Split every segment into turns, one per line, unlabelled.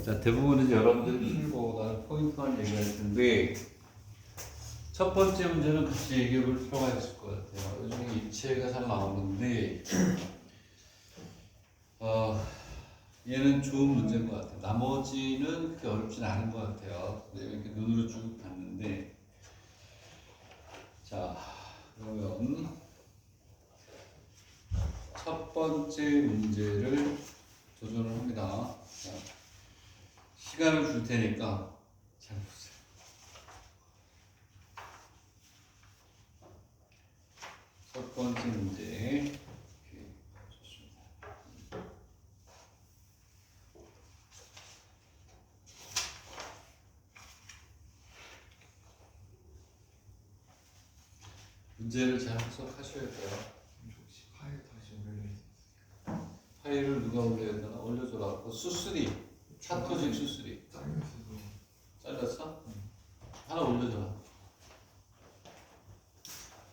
자, 대부분은 여러분들이 풀고 포인트만 얘기할 텐데 첫 번째 문제는 같이 얘기해 볼 필요가 있을 것 같아요. 요즘에 입체가 잘 나오는데 얘는 좋은 문제인 것 같아요. 나머지는 그렇게 어렵진 않은 것 같아요. 이렇게 눈으로 쭉 봤는데 자, 그러면 첫 번째 문제를 도전을 합니다. 자, 시간을 줄 테니까 잘 보세요. 첫 번째 문제. 좋습니다. 문제를 잘 해석하셔야 돼요.
혹시 파일 다시 올려주세요.
파일을 누가 올려야 되나? 올려줘라. 수쓰리. 차토직 수쓰리.
잘렸어도.
잘렸어? 하나 올려줘라.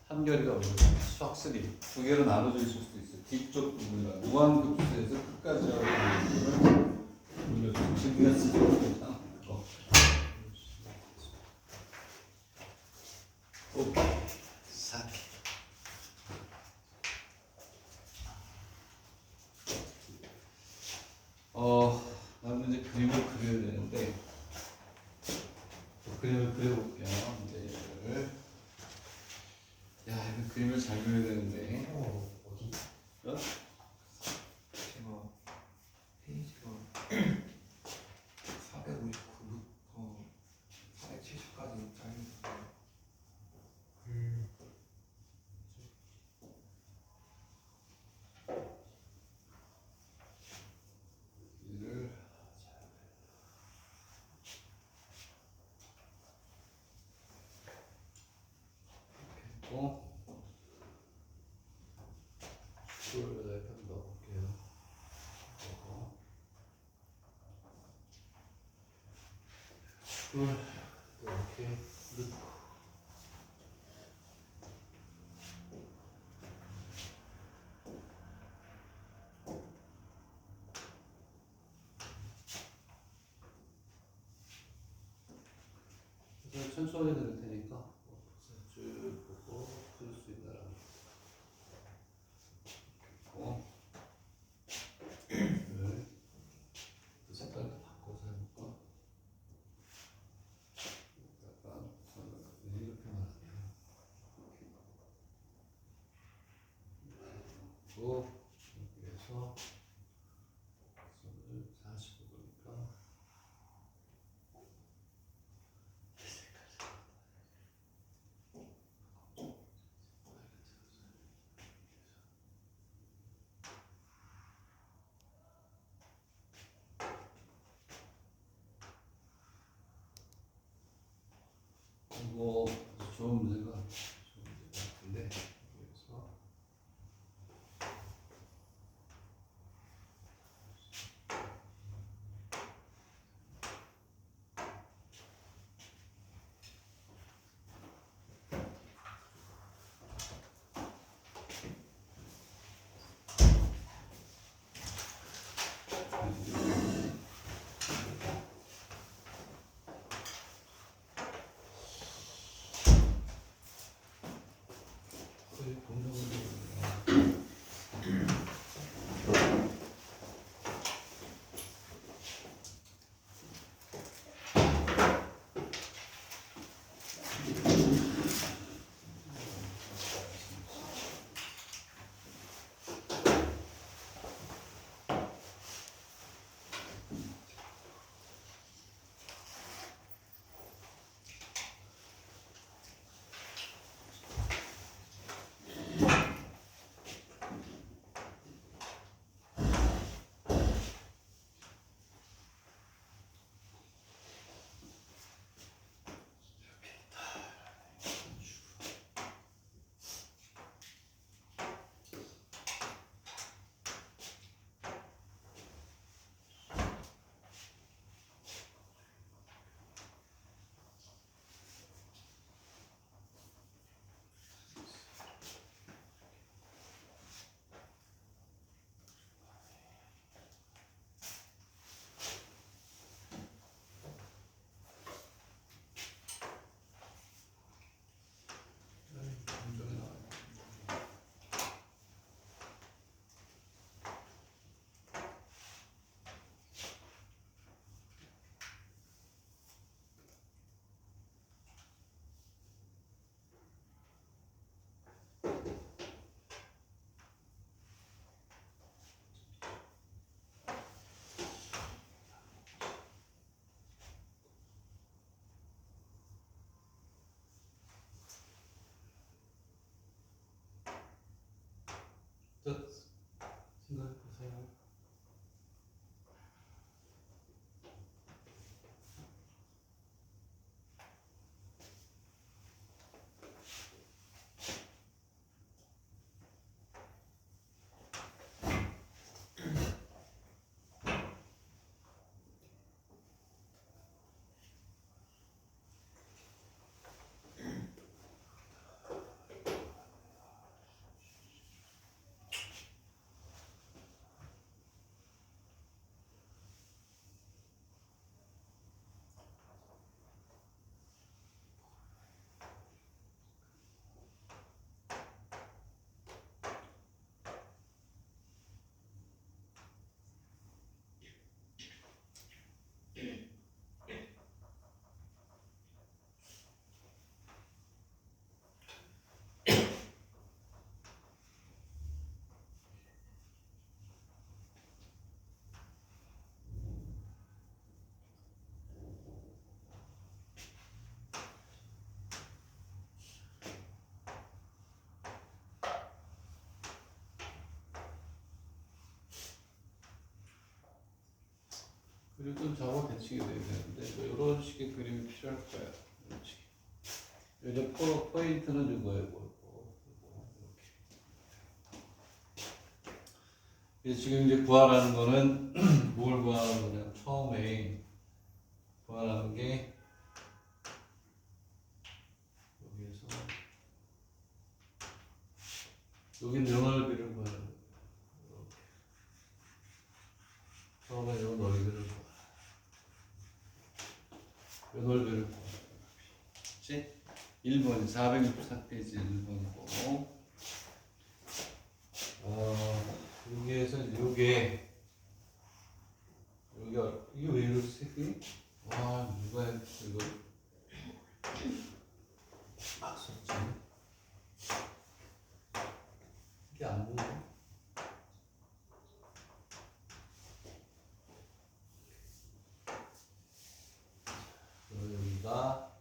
한결이가 올려줘. 수학쓰리. 두 개로 나눠져 있을 수도 있어. 뒤쪽 부분이랑 무한급수에서 끝까지 하고 있는 부분을 올려줘. 지금 네가 쓰지 못했잖아. 사기. 나는 이제 그림을 그려야 되는데 그림을 그려볼게요. 문제를. 야, 이거 그림을 잘 그려야 되는데.
어디?
어?
제가 페이지가 459부터 470까지 잘렸어요.
얘를 축을 약간 넣어볼게요. 축을 이렇게 넣고 그래서 천천히 넣을 테니까 쭉 보고 풀 수 있나라. 색깔도 바꿔서 해볼까? 약간 이렇게 말하네요. 그리고 여기에서 45도니까 이거 좋은 문제가 같은데 여기서 그리고 저거 대칭이 돼야 되는데 뭐 이런 식의 그림이 필요할 거야. 이런 식. 이제 포인트는 이거예요. 이렇게. 지금 이제 구하라는 거는 뭘 구하는 거냐? 처음에 구하라는 게 여기에서 여기 면넓이를 구하는 거예요. 이렇게. 처음에 요 넓이를 구하. 요 넓이를 구하. 그렇지? 1번 464페이지 1번이고. 여기에서 이게 왜 이렇게 색이? 와 누가 이거 막 썼지? 이게 안 보여? 여기가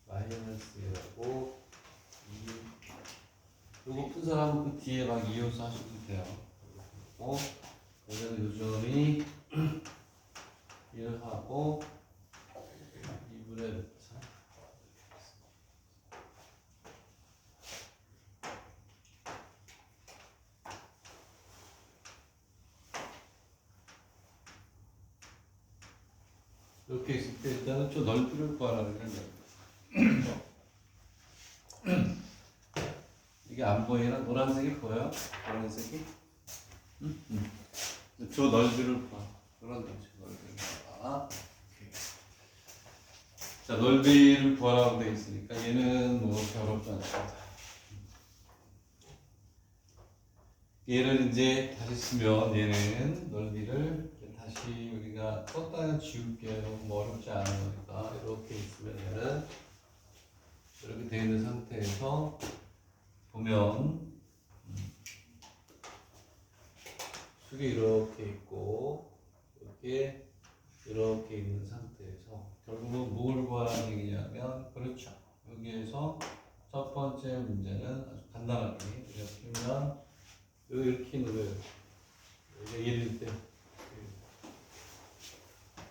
마이너스라고 요거 푼 사람은 그 뒤에 막 이어서 하셔도 돼요. 그리고 여기는 요점이 1 하고 2분의 4 이렇게 있을 때 일단은 좀 넓이를 구하라는 거예요. 이게 안 보이나? 노란색이 보여요? 노란색이? 저 넓이를 봐. 그런 거지. 넓이를 봐. 자, 넓이를 구하라고 되어 있으니까 얘는 뭐 그렇게 어렵지 않습니다. 얘를 이제 다시 쓰면 얘는 넓이를 다시 우리가 떴다가 지울게요. 뭐 어렵지 않은 거니까 이렇게 있으면 얘는 이렇게 되어 있는 상태에서 보면 축이 이렇게 있고 이렇게 있는 상태에서 결국은 뭘 구하라는 얘기냐면 그렇죠. 여기에서 첫 번째 문제는 아주 간단하게 이렇게 하면 여기 이렇게 놓여요. 여기 예를 때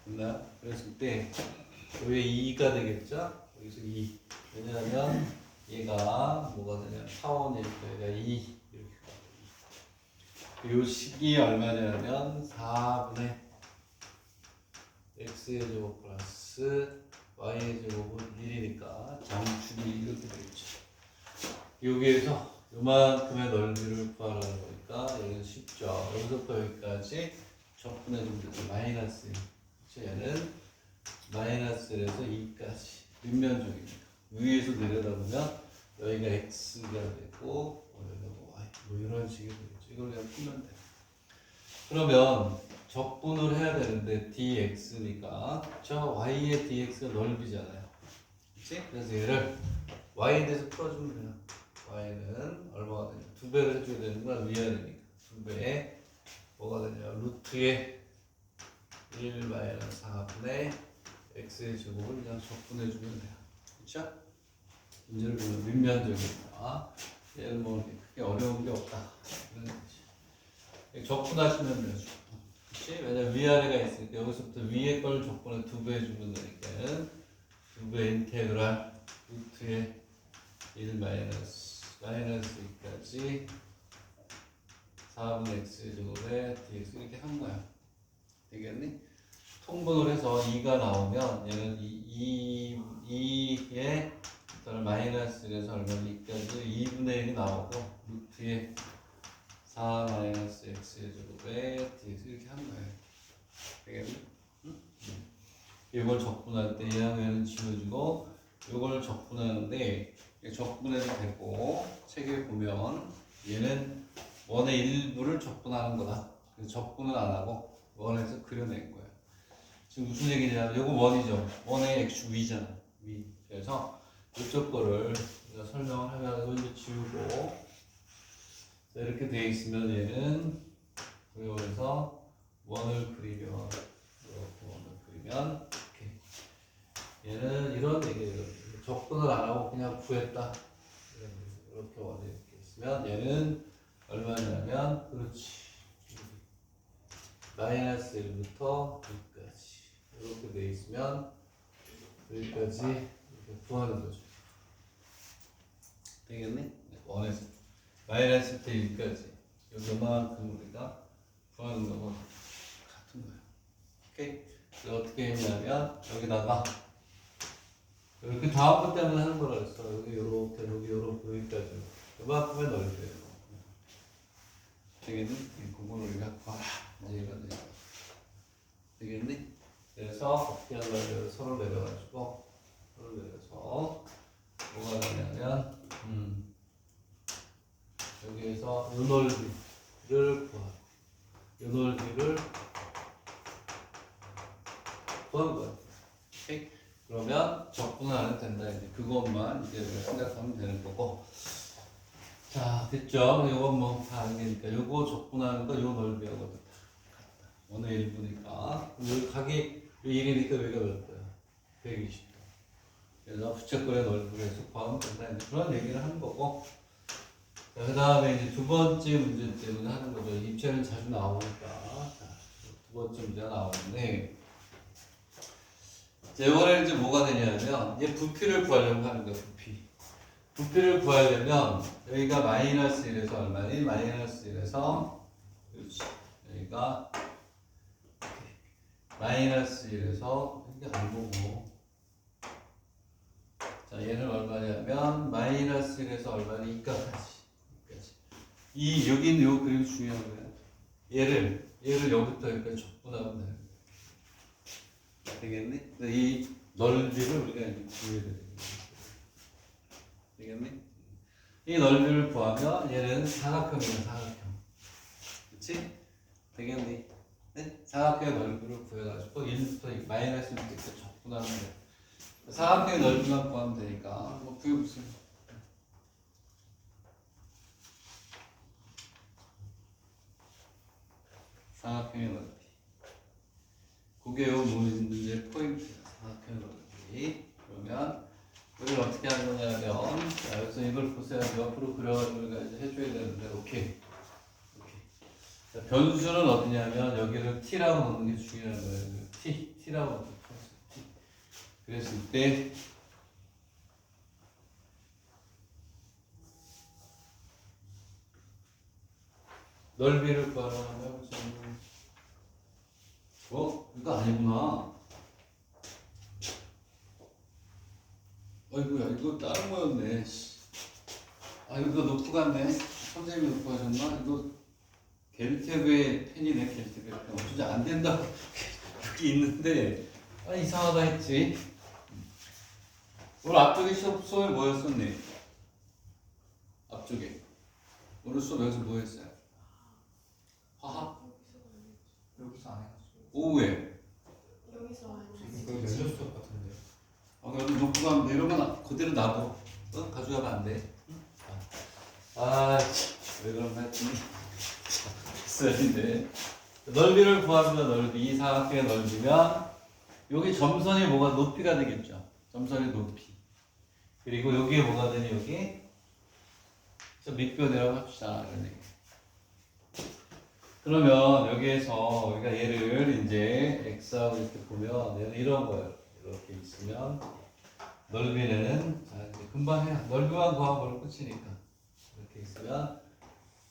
됐나? 그랬을 때 여기 2가 되겠죠? 여기서 2 왜냐하면 얘가 뭐가 되냐 타원이니까 얘가 2 이렇게 요 식이 얼마냐면 4분의 x의 제곱 플러스 y의 제곱은 1이니까 정축이 이렇게 되겠죠. 여기에서 요만큼의 넓이를 구하라는 거니까 여기는 쉽죠. 여기서부터 여기까지 적분해주면 되죠. 마이너스 얘는 마이너스에서 2까지 윗면적이니까 위에서 내려다보면 여기가 x가 되고 여기가 y 뭐 이런 식이 되겠죠. 이걸 그냥 풀면 돼. 그러면 적분을 해야 되는데 dx니까 저 y의 dx가 넓이잖아요. 그렇지? 그래서 얘를 y에 대해서 풀어주면 돼요. y는 얼마가 되냐? 2배를 해줘야 되는 건 위아래니까 2배에 뭐가 되냐? 루트에 1 마이너스 4분의 x의 제곱을 그냥 적분해주면 돼요. 그쵸? 문제를 보면 윗면적이니까 얘는 뭐 크게 어려운 게 없다. 이런 거지. 적분하시면 되죠. 그치? 왜냐면 위아래가 있으니까 여기서부터 위에 걸 적분을 2배 해주면 되니까 2배 인테그랄 루트에 1 마이너스 2까지 4분의 x의 제곱에 dx 이렇게 한 거야. 되겠니? 통분을 해서 2가 나오면 얘는 2에 마이너스 1에서 얼마 2까지 2분의 1이 나오고 루트에 4 마이너스 x의 제곱에 dx 이렇게 하는 거예요. 되겠니? 응? 이걸 적분할 때 얘랑 얘는 지워지고 이걸 적분하는데 적분해도 되고 책에 보면 얘는 원의 일부를 적분하는 거다. 그래서 적분은 안 하고 원에서 그려낸 거예요. 지금 무슨 얘기냐면 이거 원이죠. 원의 x축 위잖아. 위. 그래서 이쪽 거를 설명을 하면 이제 지우고 이렇게 돼 있으면 얘는 그래서 원을 그리면 이렇게 원을 그리면 이렇게 얘는 이런 얘기예요. 적분을 안 하고 그냥 구했다. 이렇게 원이 이렇게 있으면 얘는 얼마냐면 그렇지. 마이너스 1부터 여기서부터 여기까지 이렇게 돼 있으면 여기까지 이렇게 구하는 거죠. 되겠네? 원에서 마이너스 때 여기까지 요만큼 우리가 구하는 거고 같은 거예요. 오케이? 그래서 어떻게 했냐면 여기다가 이렇게 다음 것 때문에 하는 거라 했어. 여기 요렇게 여기까지 요만큼의 넓이에요. 되겠니? 이 부분을 우리가 봐라. 이제 이건 돼. 되겠니? 그래서 어떻게 하는 거예요? 서로 내려가지고 서로 내려서 뭐가 되냐면 여기에서 요 넓이를 구하고 요 넓이를 구하는 거예요. 오케이? 그러면 적분을 안 해도 된다. 이제 그것만 이제 우리가 생각하면 되는 거고. 자, 됐죠? 이건 뭐 다 알겠니까. 요거 적분하는 거 요 넓이하고 같다. 어느 1부니까. 여기 각이 1이니까 여기가 몇 도야? 120도. 그래서 부채꼴의 넓이를 해서 구하면 된다. 이제 그런 얘기를 하는 거고. 그 다음에 이제 두 번째 문제 때문에 하는 거죠. 입체는 자주 나오니까. 자, 두 번째 문제가 나오는데. 자, 이번에 이제 뭐가 되냐면, 얘 부피를 구하려고 하는 거야, 부피. 부피를 구하려면, 여기가 마이너스 1에서 얼마니? 마이너스 1에서, 그렇지. 여기가, 마이너스 1에서, 이게 안 보고. 자, 얘는 얼마냐면, 마이너스 1에서 얼마니? 2까지. 여기 있는 요 그림 중요한 거야. 얘를 여기부터 여기까지 적분하면 되는 거야. 되겠니? 이 넓이를 우리가 이제 구해야 되는 거야. 되겠니? 이 넓이를 구하면 얘는 사각형이야, 사각형. 그치? 되겠니? 네? 사각형의 넓이를 구해가지고 1부터 마이너스 1부터 적분하면 돼. 사각형의 넓이만 구하면 되니까 뭐 구해보세요. 사각형의 넓이. 그게 요 문제의 포인트야. 사각형의 넓이. 그러면 우리를 어떻게 하는 거냐면, 자, 여기서 이걸 보세요. 옆으로 그려가지고 우리가 이제 해줘야 되는데, 오케이. 자, 변수는 어디냐면 여기를 t라고 넣는 게 중요한 거예요. t라고 넣는 거. t. 그래서 이때 넓이를 구하라고 해보세요. 이거 아니구나. 아이고야, 이거 다른 거였네. 아, 이거 놓고 갔네. 선생님이 놓고 가셨나? 이거 겔테베 펜이네, 겔테베 펜. 어쩐지 안 된다고 여기 있는데, 아, 이상하다 했지. 오늘 앞쪽에 수업이 뭐였었니? 앞쪽에. 오늘 수업 여기서 뭐 했어요? 화학?
여기서 안 해가지고.
오후에.
여기서
이거 연습 수업 같은데.
여기 놓고 가면 돼. 이러면 그대로 놔둬. 가져가면 안 돼. 왜 그런가 했더니. 썰인데. 넓이를 구합니다. 넓이. 이 사각형의 넓이면, 여기 점선이 뭐가 높이가 되겠죠. 점선의 높이. 그리고 여기에 뭐가 되니, 여기? 밑변이라고 합시다. 이런 얘기. 그러면 여기에서 우리가 얘를 이제 x하고 이렇게 보면 얘는 이런 거예요. 이렇게 있으면 넓이는 자 이제 금방 해. 넓이만 구하면 끝이니까. 이렇게 있으면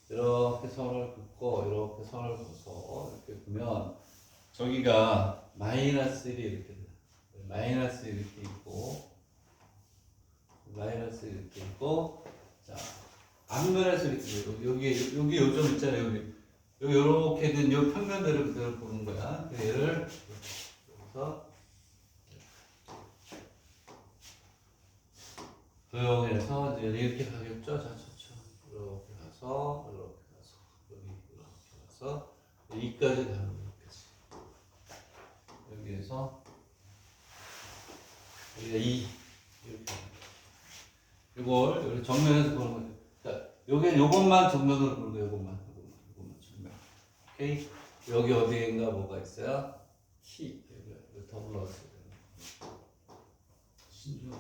이렇게 선을 긋고 이렇게 선을 긋고 이렇게 보면 저기가 마이너스 1이 이렇게 돼요. 마이너스 이렇게 있고 마이너스 이렇게 있고 자 앞면에서 이렇게 돼요. 여기 요점 있잖아요. 여기 요렇게 된 요 평면대로 그대로 보는 거야. 얘를 여기서 도형해서 이제 이렇게 가겠죠. 자, 이렇게 가서 여기 이렇게 가서 여기까지 가는 거까지. 여기에서 여기가 2 이렇게. 이걸 여기 정면에서 보는 거죠. 자, 요것만 정면으로 보는 거예요. 요것만 정면. 오케이. 여기 어디인가 뭐가 있어요? T 여기 더블 넣었어요. 신중한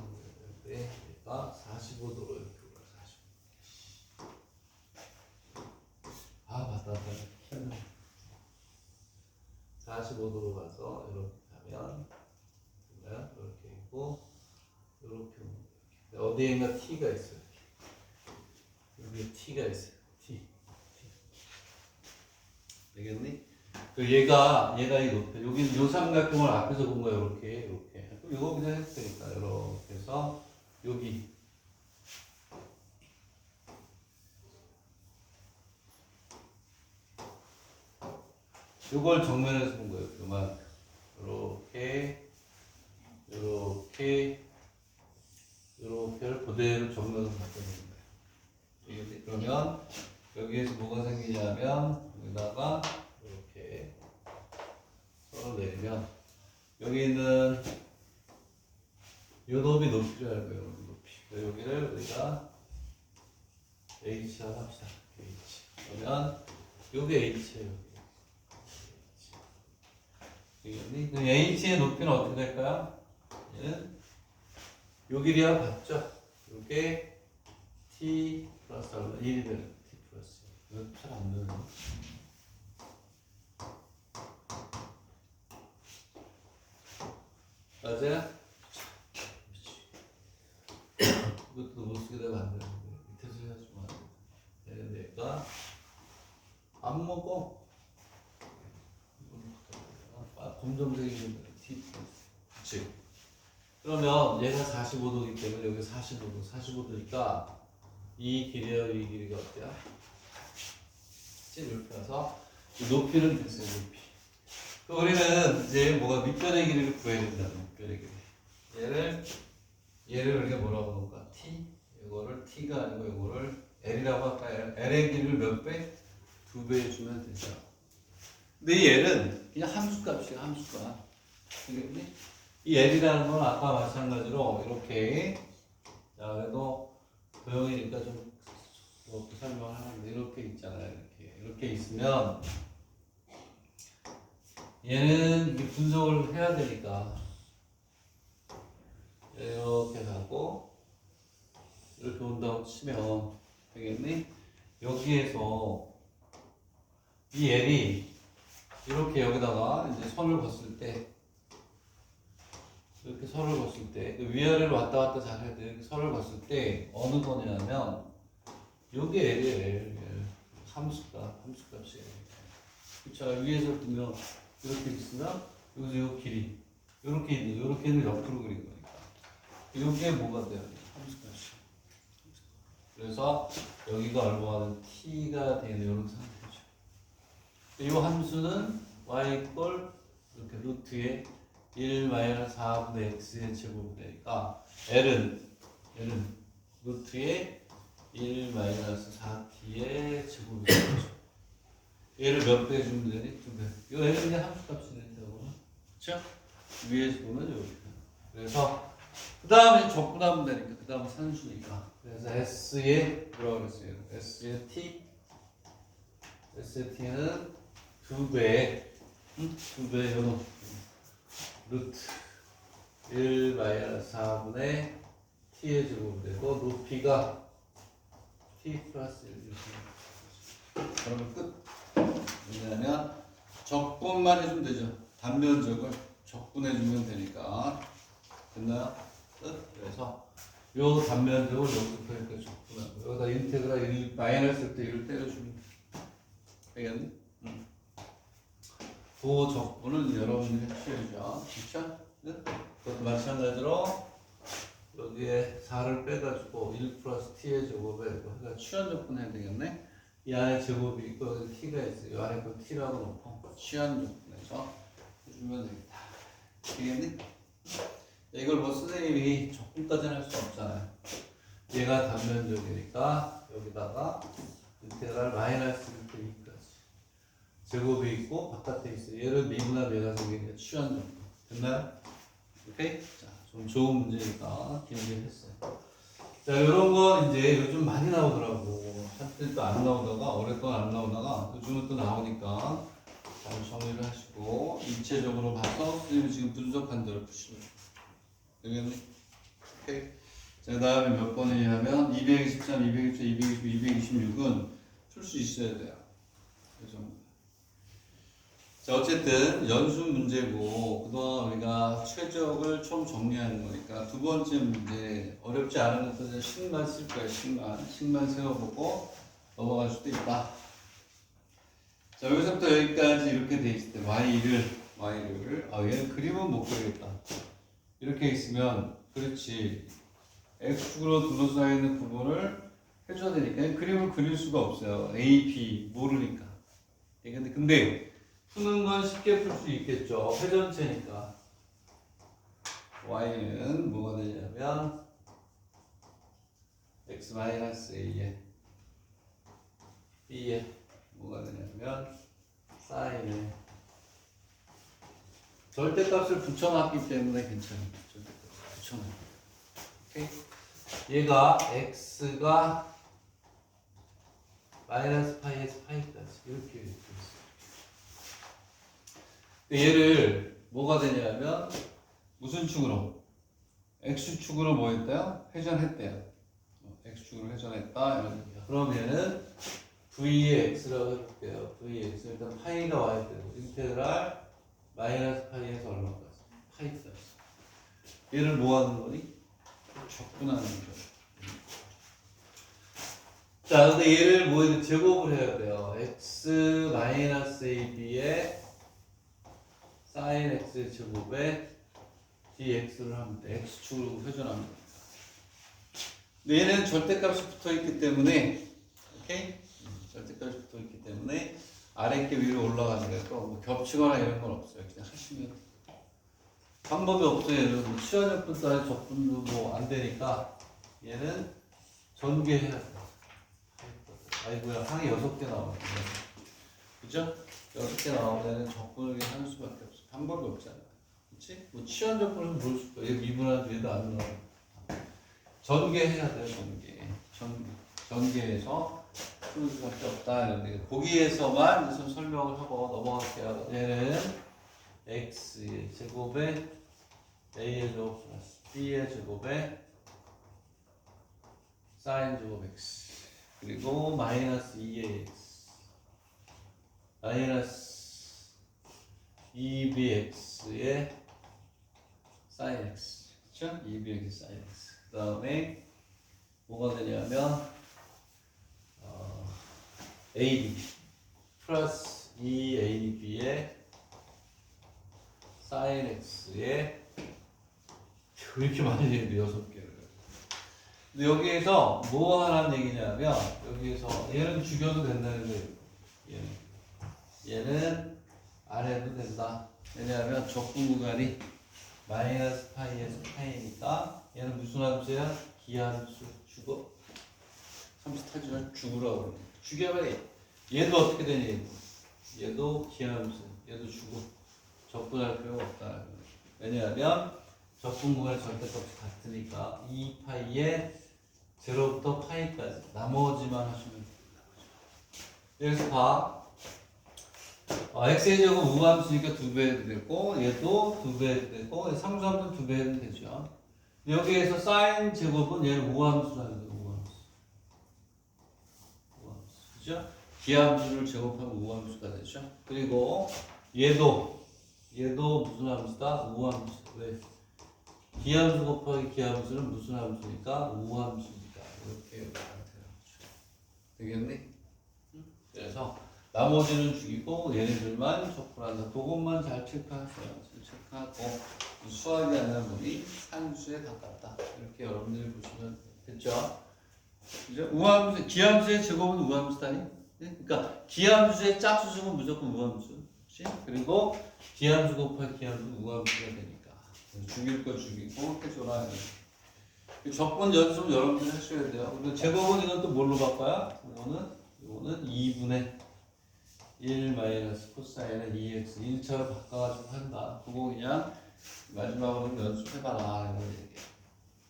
얘가 45도로 이렇게 올라 45. 맞다. 45도로 가서 이렇게 가면 이렇게 있고 이렇게 오면 이렇게. 어디엔가 t가 있어요. 여기에 t가 있어요. t. 되겠니? 그 얘가 이 높이 여기 요 삼각형을 앞에서 본 거예요. 이렇게 그럼 이거 그냥 해도 되니까 이렇게 해서 여기 요걸 정면에서 본 거예요. 요만 이렇게를 그대로 정면으로 바꿔주는 거예요. 그러면 여기에서 뭐가 생기냐면 여기다가 이렇게 서로 내리면 여기 있는 요 높이 높이를 알고요. 높이. 여기를 우리가 H라고 합시다. H. 그러면 요게 H예요. 그럼 H의 높이는 어떻게 될까요? 얘는 요 길이와 같죠? 요게 T 플러스 얼마? 1이 되는 T 플러스 1. 이거 잘 안 되네. 맞아요? 이것도 못 쓰게 되면 안 되는데 밑에서 해야지만 되는데 얘가 안 먹어. 검정색이 T 그치? 그러면 얘가 45도이기 때문에 여기 45도니까 이 길이와 이 길이가 어때요? 이렇게 와서 높이는 됐어요. 높이. 우리는 이제 뭐가 밑변의 길이를 구해야 된다. 밑변의 길이. 얘를 우리가 뭐라고 볼까? t. 이거를 t가 아니고 이거를 l이라고 할까요? l의 길이를 몇 배? 2배 해주면 되죠. 근데 얘는 그냥 함수값이야. 함수값. 알겠니? 이 l이라는 건 아까 마찬가지로 이렇게 자 그래도 도형이니까 좀 이렇게 설명을 하는데 이렇게 있잖아요. 이렇게 있으면 얘는 분석을 해야 되니까 이렇게 가고 이렇게 온다고 치면 되겠니? 여기에서 이 L이 이렇게 여기다가 이제 선을 걷을 때 이렇게 선을 걷을 때 위아래로 왔다 갔다 잘 해야 돼. 이렇게 선을 걷을 때 어느 거냐면 요게 L이에요. 함수값이에요. 자 위에서 보면 이렇게 있으면 여기서 요 길이 요렇게는 옆으로 그린 거니까 이게 뭐가 돼요? 함수값이. 그래서 여기가 얼마나 t가 되는 이런 상태죠. 이 함수는 y 이퀄 이렇게 루트에 1-4분의 x의 제곱이 되니까 l은 루트에 1-4t의 제곱이 되죠. 얘를 몇 배 주면 되니? 2배. 이거 얘는 그냥 함수값이 된다고. 그쵸? 위에서 보면 이렇게. 그래서, 그 다음에 적분하면 되니까, 그 다음에 산수니까. 그래서 S의, 뭐라고 그랬어요? S의 T는 2배, 2배, 요놈. 루트 1-4분의 T의 제곱이 되고, 높이가 T 플러스 1. 그러면 끝. 왜냐하면 적분만 해주면 되죠. 단면적을 적분해주면 되니까. 됐나요? 끝. 그래서 요 단면적을 여기서부터 이렇게 적분하고 여기다 인테그라 1 마이너스 때 1을 때려주면 돼. 되겠니? 그 적분은 여러분들이 해주셔야죠. 그쵸? 끝. 그것도 마찬가지로 여기에 4를 빼가지고 1 플러스 t의 제곱에 해가 취한 적분 해야 되겠네. 이 안에 제곱이 있고 여기 t가 있어요. 이 안에 그 t라고 놓고 취한 적분해서 해주면 되겠다. 되겠니? 이걸 뭐 선생님이 적분까지는 할 수 없잖아요. 얘가 단면적이니까 여기다가 인테그랄 마이너스 2까지 제곱이 있고 바깥에 있어요. 얘를 미분하면 얘가 생기니까 취한 적분. 됐나요? 오케이? 자, 좀 좋은 문제니까 길게 했어요. 자, 이런 거 이제 요즘 많이 나오더라고. 한때 또 안 나오다가, 오랫동안 안 나오다가, 요즘은 또 나오니까 잘 정리를 하시고, 입체적으로 봐서 선생님이 지금 분석한 대로 푸시면 되겠니? 오케이. 자, 그 다음에 몇 번이냐면, 223, 224, 225, 226은 풀 수 있어야 돼요. 그 정도. 자, 어쨌든 연수 문제고 그동안 우리가 최적을 좀 정리하는 거니까 두 번째 문제 어렵지 않은 것들은 식만 쓸 거야. 식만 세워보고 넘어갈 수도 있다. 자, 여기서부터 여기까지 이렇게 돼 있을 때 y를 얘는 그림은 못 그리겠다. 이렇게 있으면 그렇지. x축으로 둘러싸여 있는 부분을 해줘야 되니까 그림을 그릴 수가 없어요. a, b 모르니까. 근데 푸는 건 쉽게 풀 수 있겠죠. 회전체니까. y는 뭐가 되냐면 x-a에 b에 뭐가 되냐면 사인에 절대값을 붙여놨기 때문에 괜찮아요. 절대값을 붙여놔요. 오케이? 얘가 x가 마이너스 파이에서 파이까지 이렇게 있어요. 얘를 뭐가 되냐면 무슨 축으로? x축으로 뭐 했대요? 회전했대요. x축으로 회전했다 이런 얘기야. 그럼 얘는 v의 x라고 해볼게요. v의 x 일단 파이가 와야 되고 인테그랄 마이너스 파이에서 얼마까지? 파이까지. 얘를 뭐 하는 거니? 적분하는 거죠. 자, 근데 얘를 뭐 제곱을 해야 돼요. x 마이너스 ab에 sin x 제곱에 dx를 하면 돼. x축으로 회전하면 돼. 근데 얘는 절대값이 붙어있기 때문에 오케이? 절대값이 붙어있기 때문에 아래 게 위로 올라가는 거예요. 뭐 겹치거나 이런 건 없어요. 그냥 하시면 방법이 없어요. 얘는 뭐 치환역분 따위 적분도 뭐 안 되니까 얘는 전개해야 돼. 아이고야, 항이 6개 나오네. 그죠? 6개 나오면 적분을 할 수밖에 없어. 방법이 없잖아. 그치? 뭐 치환적분은 볼 수도 있고, 미분한 뒤에도 안 나와. 전개해야 돼요, 전개해서 풀 수밖에 없다. 이런데 거기에서만 좀 설명을 하고 넘어갈게요. 얘는 x의 제곱에 a의 제곱 플러스 b의 제곱에 sin 제곱 x 그리고 마이너스 2의 x 마이너스 2bx의 sin x 그쵸? 2bx의 sin x 그 다음에 뭐가 되냐면 ab 플러스 2ab의 sin x의 이렇게 많이 되는데 6개를. 근데 여기에서 뭐 하라는 얘기냐면 여기에서 얘는 죽여도 된다는 거예요. 얘는 안 해도 된다. 왜냐하면 적분 구간이 마이너스 파이에서 파이니까 얘는 무슨 함수야? 기하함수 죽어. 함수 타주면 죽으라고 그래. 죽여버려. 얘도 어떻게 되니? 얘도 기하함수. 얘도 죽어. 적분할 필요가 없다. 왜냐하면 적분 구간의 절대값이 같으니까 2파이에 0부터 파이까지 나머지만 하시면 됩니다. 여기서 봐. x의 제곱 우함수니까 2배 해도 되고 얘도 2배 해도 되고 상수함수 2배 해도 되죠. 여기에서 sin 제곱은 얘는 우함수라는 거예요. 우함수. 그죠? 기하함수를 제곱하면 우함수가 되죠. 그리고 얘도 무슨 함수다? 우함수. 왜? 기함수 곱하기 기함수는 무슨 함수니까? 우함수니까. 이렇게 되겠니? 그래서 나머지는 죽이고 얘네들만 적분한다. 그것만 잘 체크하세요. 체크하고 수학이 아니라 보니 산수에 가깝다. 이렇게 여러분들이 보시면 됐죠? 그죠? 우함수, 기함수의 제곱은 우함수다니? 네? 그러니까 기함수의 짝수식은 무조건 우함수. 그치? 그리고 기함수 곱하기 기함수는 우함수가 되니까. 죽일 거 죽이고 해줘라. 적분 연습 여러분들 하셔야 돼요. 근데 제곱은 이건 또 뭘로 바꿔요? 이거는 2분의 1 마이너스 코사인은 2x 1차로 바꿔가지고 한다. 그거 그냥 마지막으로 연습해봐라. 이런 얘기예요.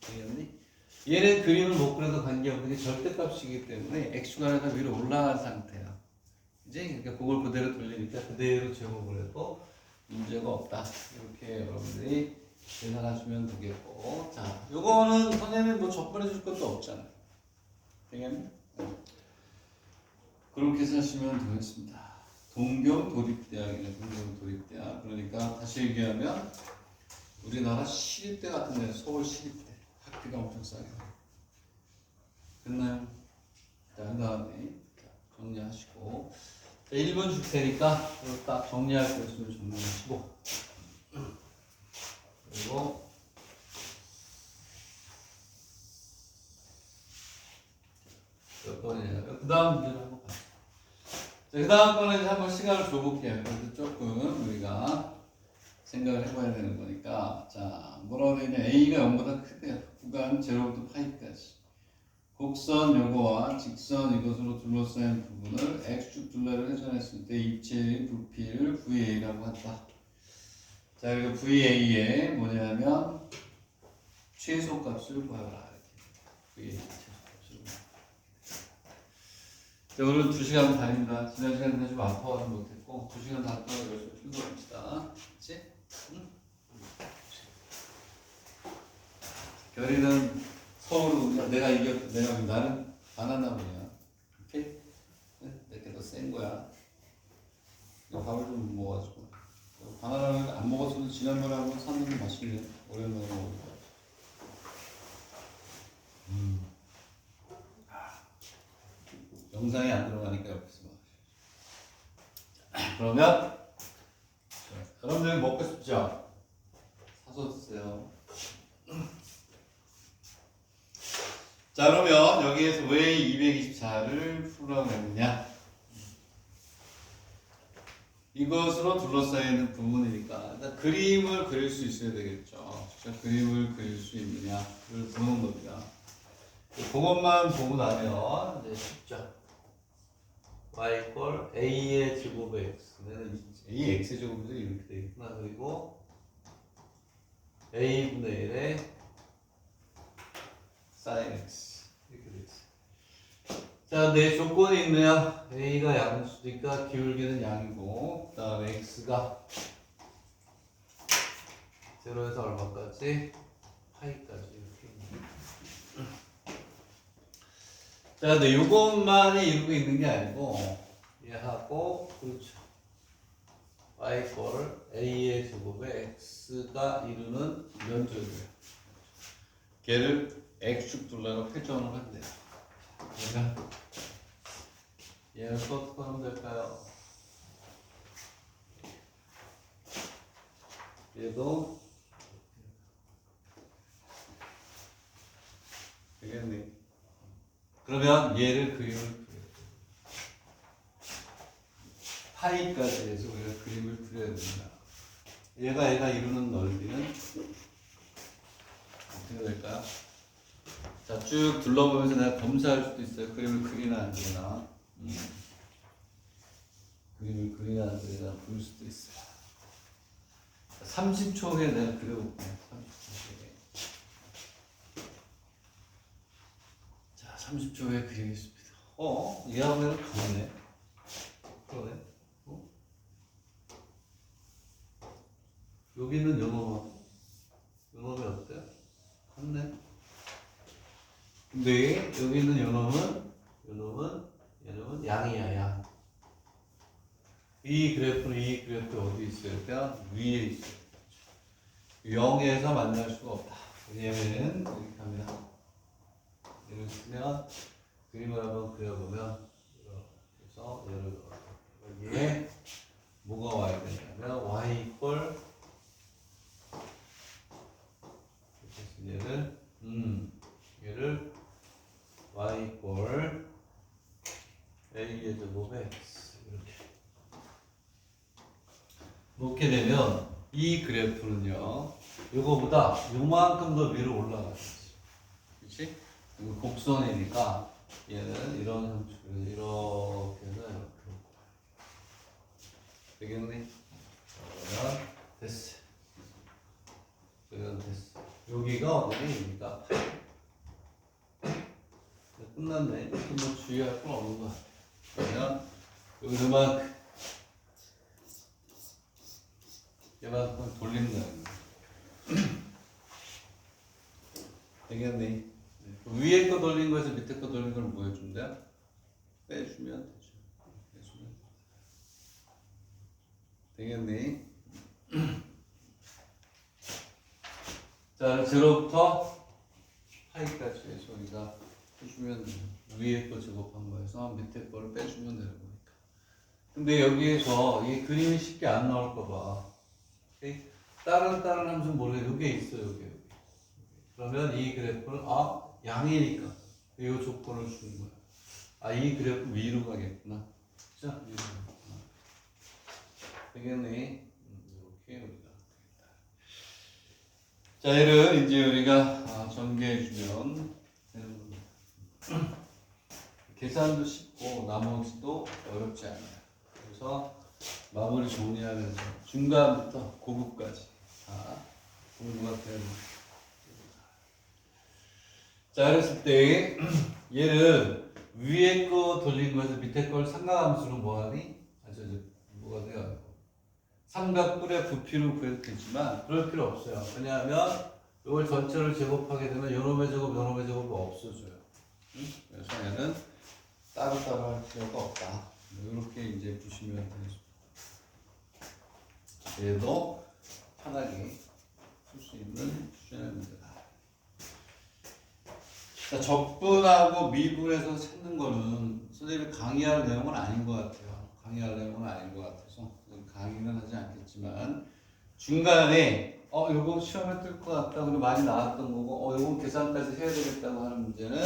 되겠니? 얘는 그림을 못 그려도 관계없는 게 절대값이기 때문에 x축하니까 위로 올라간 상태야. 이제 그러니까 그걸 그대로 돌리니까 그대로 제곱을 해도 문제가 없다. 이렇게 여러분들이 계산하시면 되겠고, 자, 요거는 선생님이 뭐 적분해 줄 것도 없잖아요. 되겠니? 그렇게 하시면 되겠습니다. 동경 도립대학이네. 동경 도립대학. 그러니까 다시 얘기하면 우리나라 시립대 같은 데, 서울 시립대 학비가 엄청 싸게 나요. 됐나요? 자, 그 다음에 정리하시고, 자, 1분 줄 테니까 이거 딱 정리할 거 있으면 정리하시고, 그리고 몇 번이냐, 그 다음 문제를 한번 봐요. 자, 그 다음 거는 이제 한번 시간을 줘볼게요. 그래서 조금 우리가 생각을 해봐야 되는 거니까. 자, 뭐라고 되냐. A가 0보다 크대요. 구간 0부터 파이까지. 곡선 요거와 직선 이것으로 둘러싸인 부분을 X축 둘레로 회전했을 때 입체의 부피를 VA라고 한다. 자, 그리고 VA의 뭐냐면 최소값을 구하라. 이렇게. VA 최소값을. 자, 오늘 2시간 반입니다. 지난 시간에 좀 아파서 못했고 2시간 반 동안 열심히 풀어봅시다. 그치? 응? 결이는 서울로 내가 이겼, 나는 바나나 분이야. 오케이? 내게 더 센 거야. 밥을 좀 먹어가지고. 바나나를 안 먹었어도 지난번에 한번 샀는데 맛있네. 오랜만에 먹으니까. 영상이 안 들어가니까 옆에서 막. 그러면 여러분들 먹고 싶죠? 사서 드세요. 자, 그러면 여기에서 왜 224를 풀으라고 했느냐? 이것으로 둘러싸이는 부분이니까 일단 그림을 그릴 수 있어야 되겠죠. 자, 그림을 그릴 수 있느냐를 보는 겁니다. 그것만 보고 나면 이제 쉽죠. y = a의 제곱의 x. a x의 제곱이 이렇게 되겠구나. 그리고 a분의 1의 sin x 이렇게 되겠어요. 자, 내 조건이 있네요. a가 양수니까 기울기는 양이고, 그 다음에 x가 0에서 얼마까지? 파이까지 이렇게 있네요. 자, 근데 요것만이 이루고 있는 게 아니고 얘하고 그렇죠. y = a의 제곱에 x가 이루는 면적이에요. 걔를 x축 둘레로 회전을 한대요. 그러니까 얘를 또 어떻게 하면 될까요? 얘도 되겠네. 그러면 얘를 그림을 그려야 돼. 파이까지 해서 우리가 그림을 그려야 된다. 얘가 이루는 넓이는 어떻게 될까요? 자, 쭉 둘러보면서 내가 검사할 수도 있어요. 그림을 그리나 안 그리나. 그림을 그리나 안 그리나 볼 수도 있어요. 30초 후에 내가 그려볼게요. 30초 후에. 자, 30초 후에 그리겠습니다. 얘하고는 같네. 그러네. 여기는 연놈이 어때요? 같네. 근데 여기 있는 연놈은 양이야, 양. 이 그래프 어디 있어요? 그냥 위에 있어요. 0에서 만날 수가 없다. 얘는 이렇게 합니다. 얘를 쓰면 그림을 한번 그려보면 이렇게 해서 얘를 여기에 뭐가 와야 되냐면 y = 얘를 y = a의 제곱에 x 이렇게 놓게 되면 이 그래프는요 이거보다 요만큼 더 위로 올라가겠지. 그렇지? 이거 곡선이니까 얘는 이런 형식으로 이렇게는 이렇게 되겠네. 그러면 됐어. 여기가 어디니까 끝났네. 뭐 주의할 건 없는 거야. 그러면 여기서만 얘만큼 돌린다는 거. 되겠네. 위에 거 돌린 거에서 밑에 거 돌린 걸 뭐 해준대요? 빼주면 되죠. 빼주면. 되겠니? 자, 제로부터 파이까지 저희가 해주면 돼요. 위에 거 제곱한 거에서 밑에 거를 빼주면 되는 거니까. 근데 여기에서 이 그림이 쉽게 안 나올까 봐. 오케이? 다른 함수 모르게 여기에 있어요. 여기. 그러면 이 그래프는 양이니까 이 조건을 주는 거야. 이 그래프 위로 가겠구나. 자, 위로 가겠구나. 되겠네. 이렇게 여기다. 자, 얘를 이제 우리가 전개해주면 되는 겁니다. 계산도 쉽고 나머지도 어렵지 않아요. 그래서 마무리 정리하면서 중간부터 고급까지 다 공부가 되는 거예요. 자, 그랬을 때 얘를 위에 거 돌린 거에서 밑에 걸 삼각함수로 뭐하니? 뭐가 돼요? 삼각뿔의 부피로 구해도 되지만 그럴 필요 없어요. 왜냐하면 이걸 전체를 제곱하게 되면 요놈의 제곱이 없어져요. 그래서 얘는 따로따로 할 필요가 없다. 이렇게 이제 보시면 되겠습니다. 얘도 편하게 풀 수 있는 수준의 문제다. 자, 적분하고 미분에서 찾는 거는 선생님이 강의할 내용은 아닌 것 같아요. 강의할 내용은 아닌 것 같아서 강의는 하지 않겠지만 중간에 요거 시험에 뜰 것 같다. 그리고 많이 나왔던 거고 요건 계산까지 해야 되겠다고 하는 문제는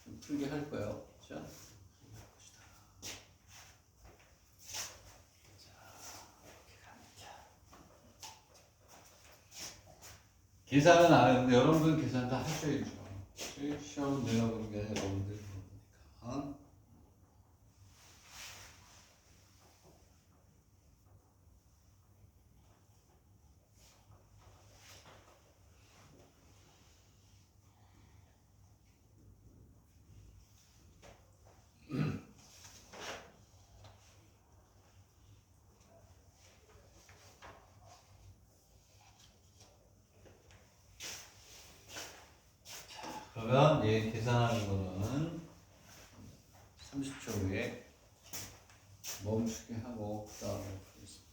좀 풀게 할 거예요. 그렇죠? 계산은 안 했는데 여러분들 계산 다 하셔야죠. 시험 내가 보는 게 아니라 여러분들이 보는 거니까. 그러면 얘 계산하는 거는 30초 후에 멈추게 하고 그 다음에 풀겠습니다.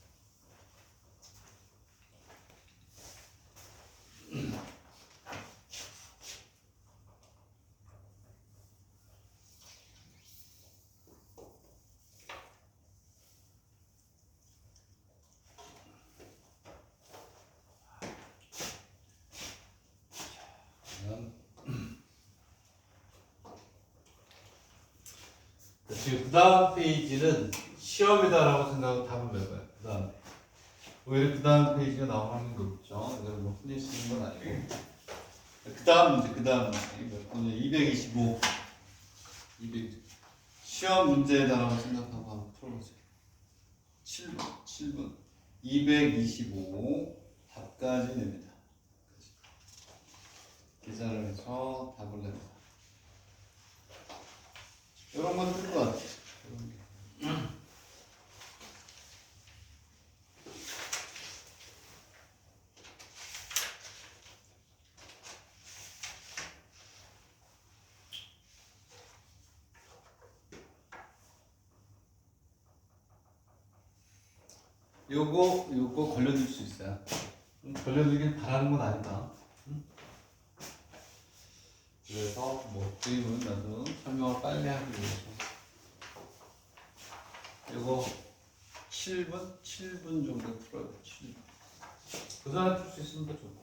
지금 그 다음 페이지는 시험이다라고 생각하고 답을 외워요. 그 다음에 오히려 그 다음 페이지가 나오는 게 없죠. 이걸 뭐 흔히 쓰는 건 아니고 그 다음 문제 몇 분이야? 225 시험 문제다라고 생각하고 한번 풀어보세요. 7분 225 답까지 냅니다. 계산을 해서 답을 냅니다. 이런 건 뜰 것 같아요. 요거 걸려줄 수 있어요. 걸려주길 바라는 건 아니다. 그래서 뭐 그림은 나도 설명을 빨리 하기 위해서 요거 7분 정도 풀어요. 7분. 그 전에 풀 수 있으면 더 좋고.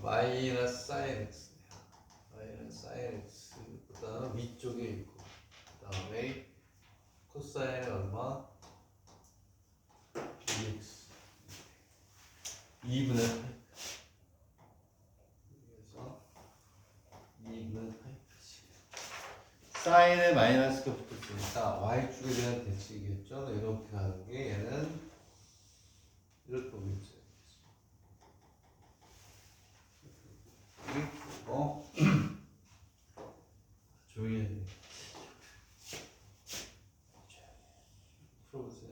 마이너스 사인 x 마이너스 사인 x 그 다음 위쪽에 있고 그 다음에 코사인이 얼마? 2x 2분의 8 그래서 2분의 8까지 사인에 마이너스가 붙었으니까 y축에 대한 대칭이겠죠? 이렇게 가는 게 얘는 이렇게 보겠죠. 조용히 해. 풀어보세요.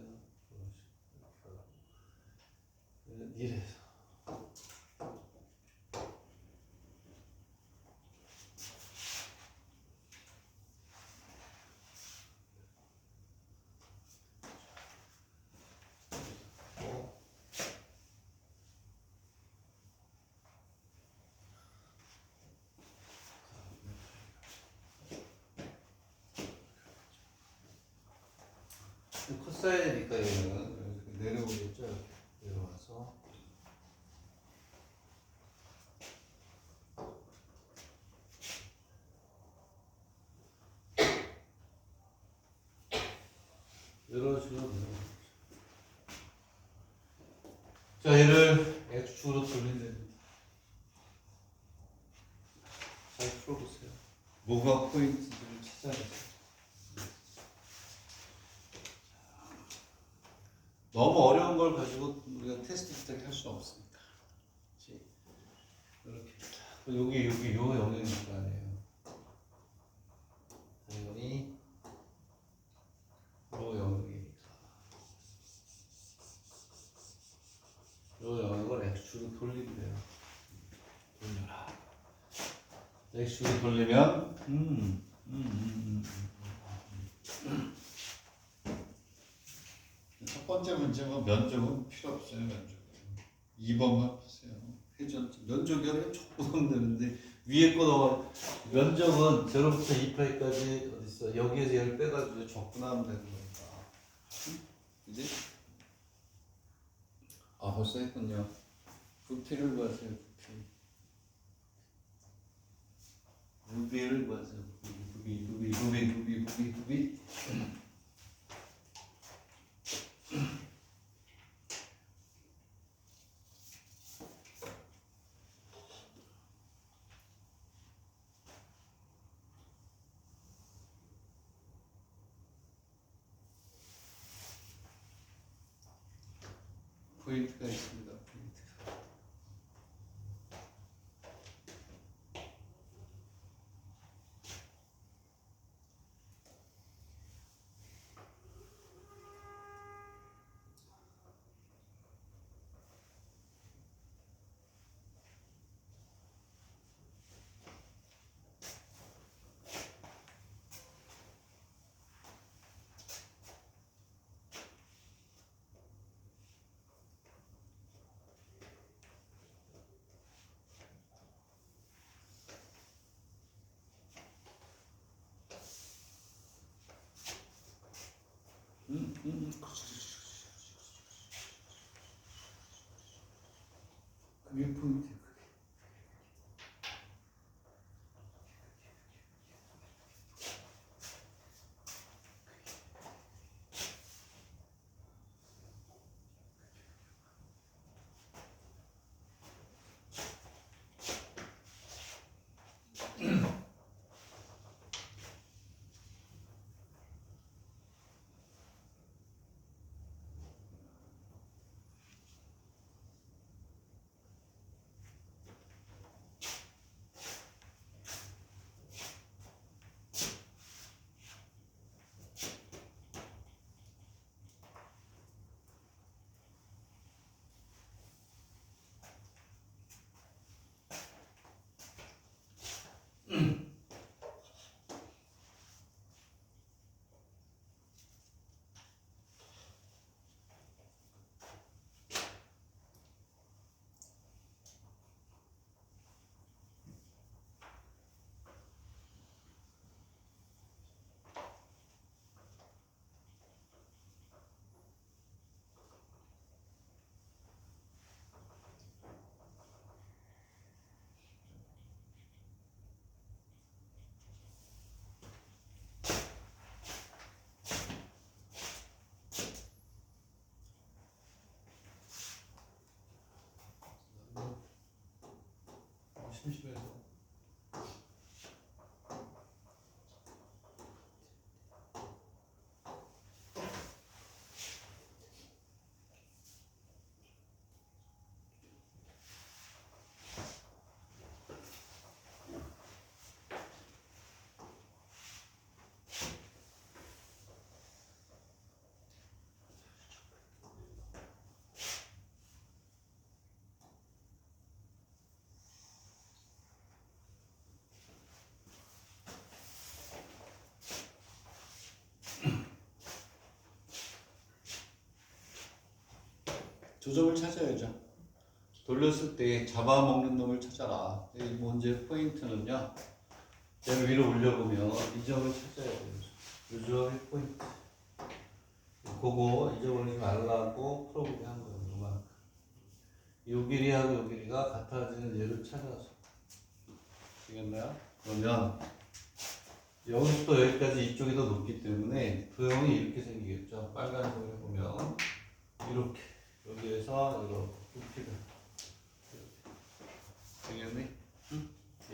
이래서 컸어야니까 얘는 이렇게 내려오겠죠. 이렇게 내려와서 이런 식으로 내려오죠. 자, 얘를 X축으로 돌린답니다. 잘 풀어보세요. 뭐가 포인트들을 찾아내세요. 너무 어려운 걸 가지고 우리가 테스트 비슷하게 할 수는 없으니까. 그렇지? 이렇게 여기 요 영역일 거 아니에요. 당연히 요 영역이니까 요 영역을 X축으로 돌리면 돼요. 돌려라. X축으로 돌리면 첫 번째 문제는 면적은 필요 없어요. 면적은 2번만 보세요. 회전 면적이 조금 되는데 위에 거 면적은 0부터 2파이까지 어디 있어? 여기에서 얘를 빼가지고 적분하면 되는 거니까. 그지? 아 벌써 했군요. 부피를 구하세요. 부피를 구하세요. 부피. 포인트가 있습니다. 포인트가. 그게 포인트. 조점을 찾아야죠. 돌렸을 때 잡아먹는 놈을 찾아라. 이 문제 포인트는요. 얘를 위로 올려보면 이 점을 찾아야 돼요. 이 점이 포인트. 그거 잊어버리지 말라고 풀어보게 한 거예요. 요만큼. 요 길이하고 요 길이가 같아지는 얘를 찾아서. 되겠나요? 그러면 여기서부터 여기까지 이쪽이 더 높기 때문에 도형이 이렇게 생기겠죠. 빨간색으로 해보면 이렇게 여기에서 이렇게 되겠니? 응?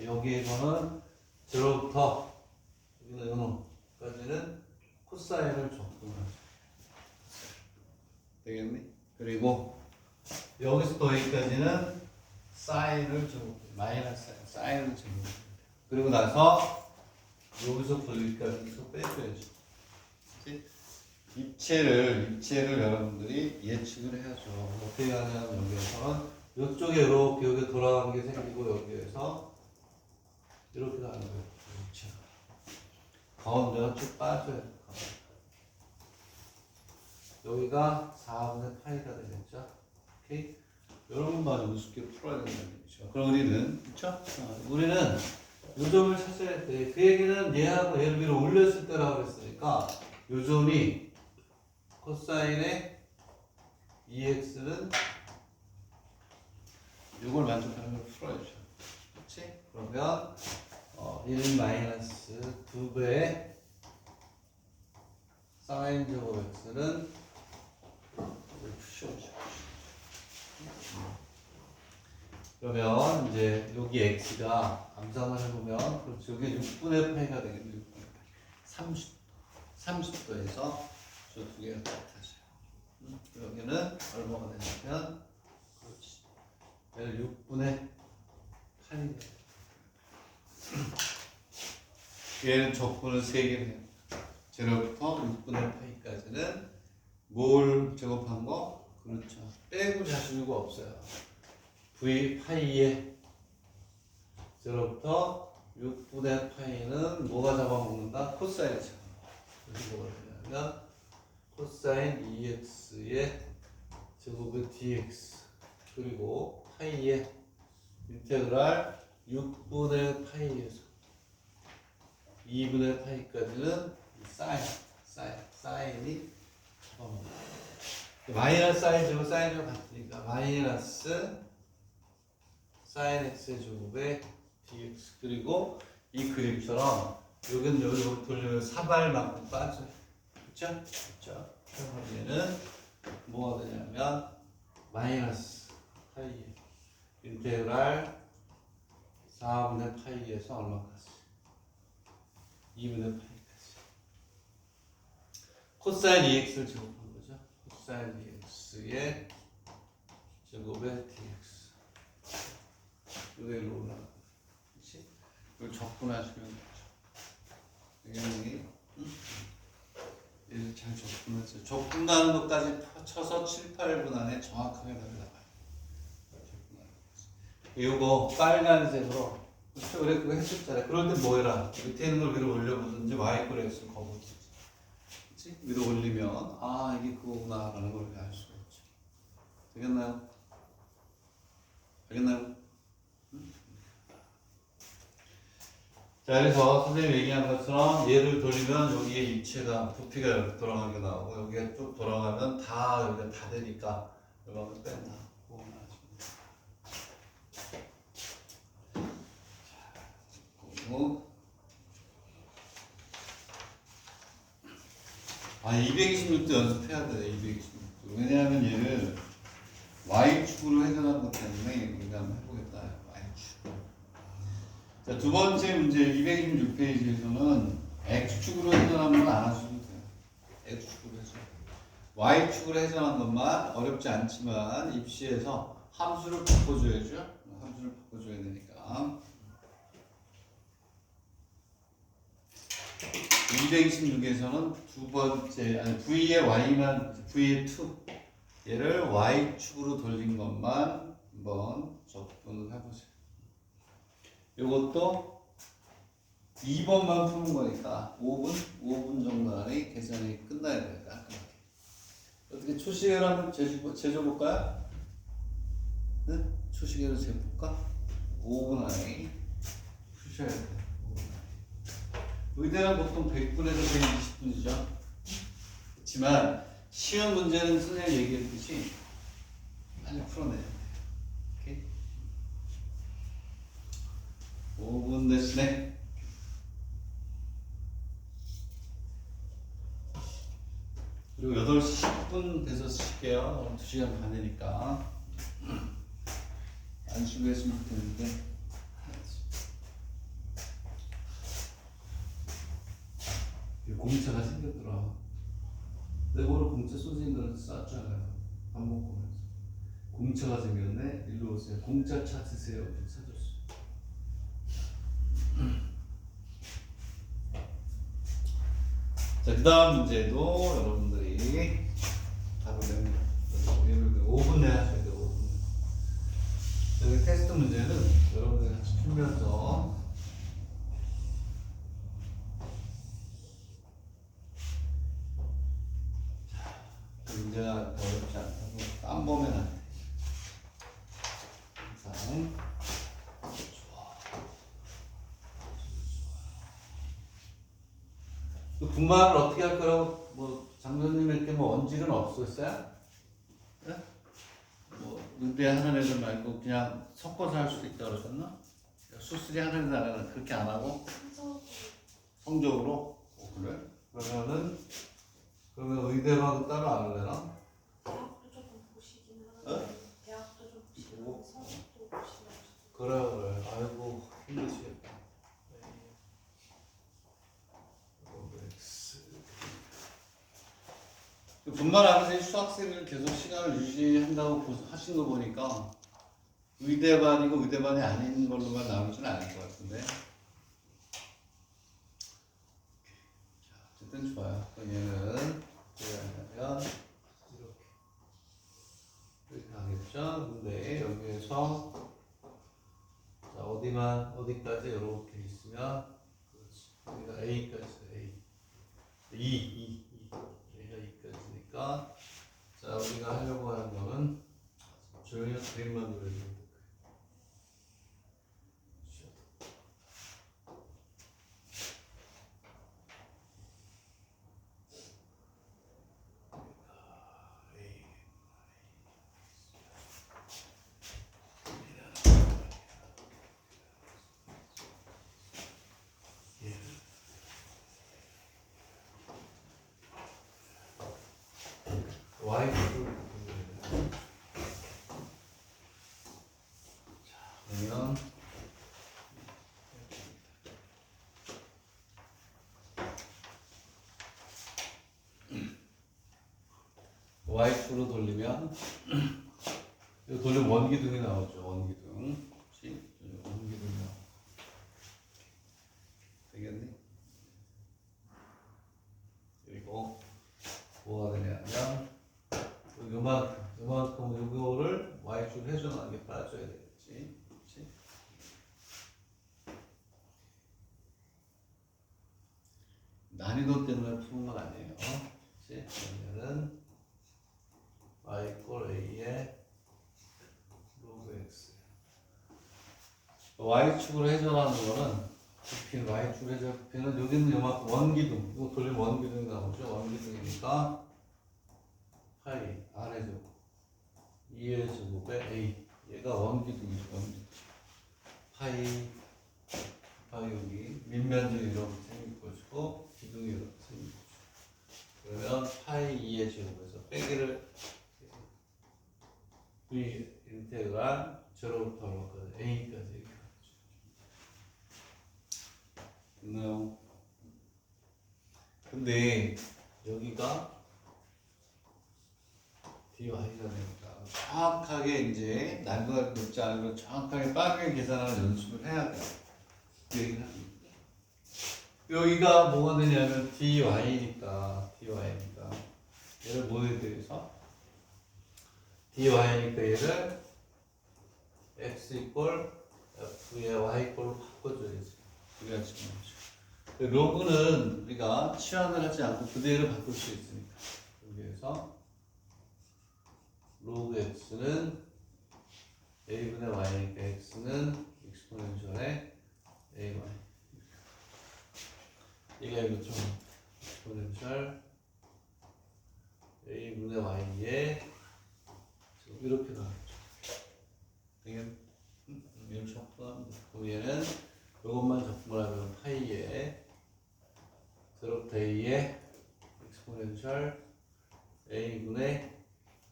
여기에서는 저로부터 여기는 요노까지는 코사인을 적분하죠. 되겠니? 그리고 여기서부터 여기까지는 사인을 적분, 마이너스 사인을 적분. 그리고 나서 여기서부터 여기까지 빼줘야죠. 그치? 입체를 여러분들이 예측을 해야죠. 어떻게 하냐면 여기에서는 이쪽에 이렇게 여기 돌아가는 게 생기고 여기에서 이렇게 가는 거예요. 입체가. 가운데가 쭉 빠져요. 여기가 4분의 파이가 되겠죠. 오케이? 여러분만 우습게 풀어야 된다는 얘기죠. 그럼 우리는, 그쵸? 우리는 요점을 찾아야 돼. 그 얘기는 얘하고 얘를 위로 올렸을 때라고 했으니까 요점이 코사인의 2x는 이걸 만족하는 걸 풀어야죠. 그렇지? 그러면 1 마이너스 2배의 사인 제곱 x는 이걸 푸셔오죠. 그러면 이제 여기 x가 감산을 해보면 그렇죠. 여기 6분의 파이가 되겠네. 6분의 파이. 30도에서 저 두 개가 같아져요. 여기는 얼마가 되냐면 그렇지. 얘를 6분의 파이가 얘는 적분을 3개 해요. 제로부터 6분의 파이까지는 뭘 제곱한 거? 그렇죠. 빼고 자수가 없어요. v 파이에 제로부터 6분의 파이는 뭐가 잡아먹는다? 코사인이 잡아먹는다. 그래서 뭐가 되냐면 코사인 2x의 제곱의 dx 그리고 파이의 인테그랄 6분의 파이에서 2분의 파이까지는 사인이 잡아먹는다. 마이너스 사인제곱 사인제곱 같으니까 마이너스 사인 x의 제곱에 dx 그리고 이 그림처럼 여기는 여기 돌리면 사발만큼 빠져요. 그쵸? 그쵸? 그럼 얘는 뭐가 되냐면 마이너스 파이 인테그랄 4분의 파이에서 얼마까지? 2분의 파이까지. 코사인 2x를 제곱한 거죠. 코사인 2x의 제곱에 dx 이거 일로 올라가. 그렇지? 이걸 적분하시면 되죠. 얘를 잘 적분했어요. 적분하는 것까지 쳐서 7, 8분 안에 정확하게 답이 나와요. 이거 빨간색으로 그렇죠? 그래 그거 했었잖아요. 그럴 때 뭐 해라? 밑에 있는 걸 위로 올려보든지 y x를 거보든지. 그렇지? 위로 올리면 아 이게 그거구나 라는 걸 알 수가 있죠. 되겠나요? 알겠나요? 자, 그래서 선생님이 얘기한 것처럼 얘를 돌리면 여기에 입체가 부피가 이렇게 돌아가게 나오고 여기가 쭉 돌아가면 다 여기가 다 되니까 이거를 뺀다. 그리고 226도 연습해야 돼. 226도. 왜냐하면 얘를 y축으로 해석하는 것 때문에 우리가 한번 해보겠다. y축. 자, 두 번째 문제 226페이지에서는 x축으로 해석하는 건 안 하셔도 돼요. x축으로 해석. y축으로 해석한 것만 어렵지 않지만 입시에서 함수를 바꿔줘야죠. 함수를 바꿔줘야 되니까. 226에서는 두 번째, v의 y만, v의 2 얘를 y축으로 돌린 것만 한번 적분을 해보세요. 이것도 2번만 푸는 거니까 5분 정도 안에 계산이 끝나야 돼요. 깔끔하게. 어떻게 초시를 한번 재줘볼까요? 응? 초시계로 재볼까? 5분 안에 푸셔야 돼. 의대는 보통 100분에서 120분이죠. 그렇지만 시험 문제는 선생님 얘기했듯이 빨리 풀어내야 돼. 오케이? 5분 대신에 그리고 8시 10분 돼서 쉴게요. 2시간 반이니까 안 쉬고 했으면 좋겠는데 공차가 생겼더라. 내가 오늘 공차 소진인 걸 쌌잖아요. 밥 먹고 나서 공차가 생겼네. 일로 오세요. 공차 찾으세요. 찾았어. 자, 그 다음 문제도 여러분들이 답을 내면 5분 내야 하셔야 돼요. 5분. 여기 테스트 문제는 여러분들이 같이 풀면서 문제가 어렵지 않다고 땀 보면 안 돼. 항상 그 분말을 어떻게 할 거라고 뭐 장로님에게 뭐 원칙은 없었어요? 네? 뭐 의대하는 애들 말고 그냥 섞어서 할 수도 있다 그러셨나? 수술이 하는 애들 안 하나 그렇게 안 하고 성적으로? 그래? 그러면 의대만 따로 안 하려나?
대학도 조금 보시긴 하는데 대학도 좀 보시고 성적도 보시면
그래. 아이고 힘드시겠다. 분말하면서 수학생을 계속 시간을 유지한다고 하신 거 보니까 의대반이고 의대반이 아닌 걸로만 나오지는 않을 것 같은데. 자, 어쨌든 좋아요. 그럼 얘는 어떻게 하냐면 이렇게 하겠죠. 근데 여기에서 자, 어디까지 이렇게 있으면 그렇지. 여기가 A까지 A. 얘가 2까지니까 자, 우리가 하려고 하는 거는 조용히 그림만 그려주면 돼. Y축을 그러면 Y축으로 돌리면 이거 돌리면 원기둥이 나오죠. 원기둥. 그렇지? 원기둥이 나와. 되겠니? 그리고 뭐가 되냐면 요만큼 요거를 Y축 회전하는 게 빠져야 되겠지. 그렇지? 난이도 때문에 푸는 건 아니에요. 그렇지? 그러면은 y = a의 로그 x. y축으로 회전하는 거는 부피는 y축 회전 부피는 여기는 요만큼 원기둥. 이거 돌리면 원기둥이 나오죠. 원기둥이니까 파이 r의 제곱 2의 제곱에 a. 얘가 원기둥이죠. 원기둥. 파이 여기 밑면적이 이렇게 생길 것이고 기둥이 이렇게 생길 것이고 그러면 파이 2의 제곱에서 빼기를 v 인테그랄 0부터 얼마까지 a까지 이렇게 하죠. 됐나요? 근데 여기가 dy가 되니까 정확하게 이제 난이도가 높지 않으면 정확하게 빠르게 계산하는 연습을 해야 돼요. 얘기를 합니다. 여기가 뭐가 되냐면 dy니까 얘를 뭐에 대해서 dy니까 얘를 x f의 y꼴로 바꿔줘야지. 그래야지 뭐죠. 로그는 우리가 치환을 하지 않고 그대로 바꿀 수 있으니까 여기에서 로그 x는 a분의 y니까 x는 익스포넨셜의 ay. 얘가 이거 좀 익스포넨셜 a분의 y에 지금 이렇게 나왔죠. 이게 이렇게 적분합니다. 그럼 얘는 이것만 적분을 하면 파이에 드롭 a의 익스포넨셜 a분의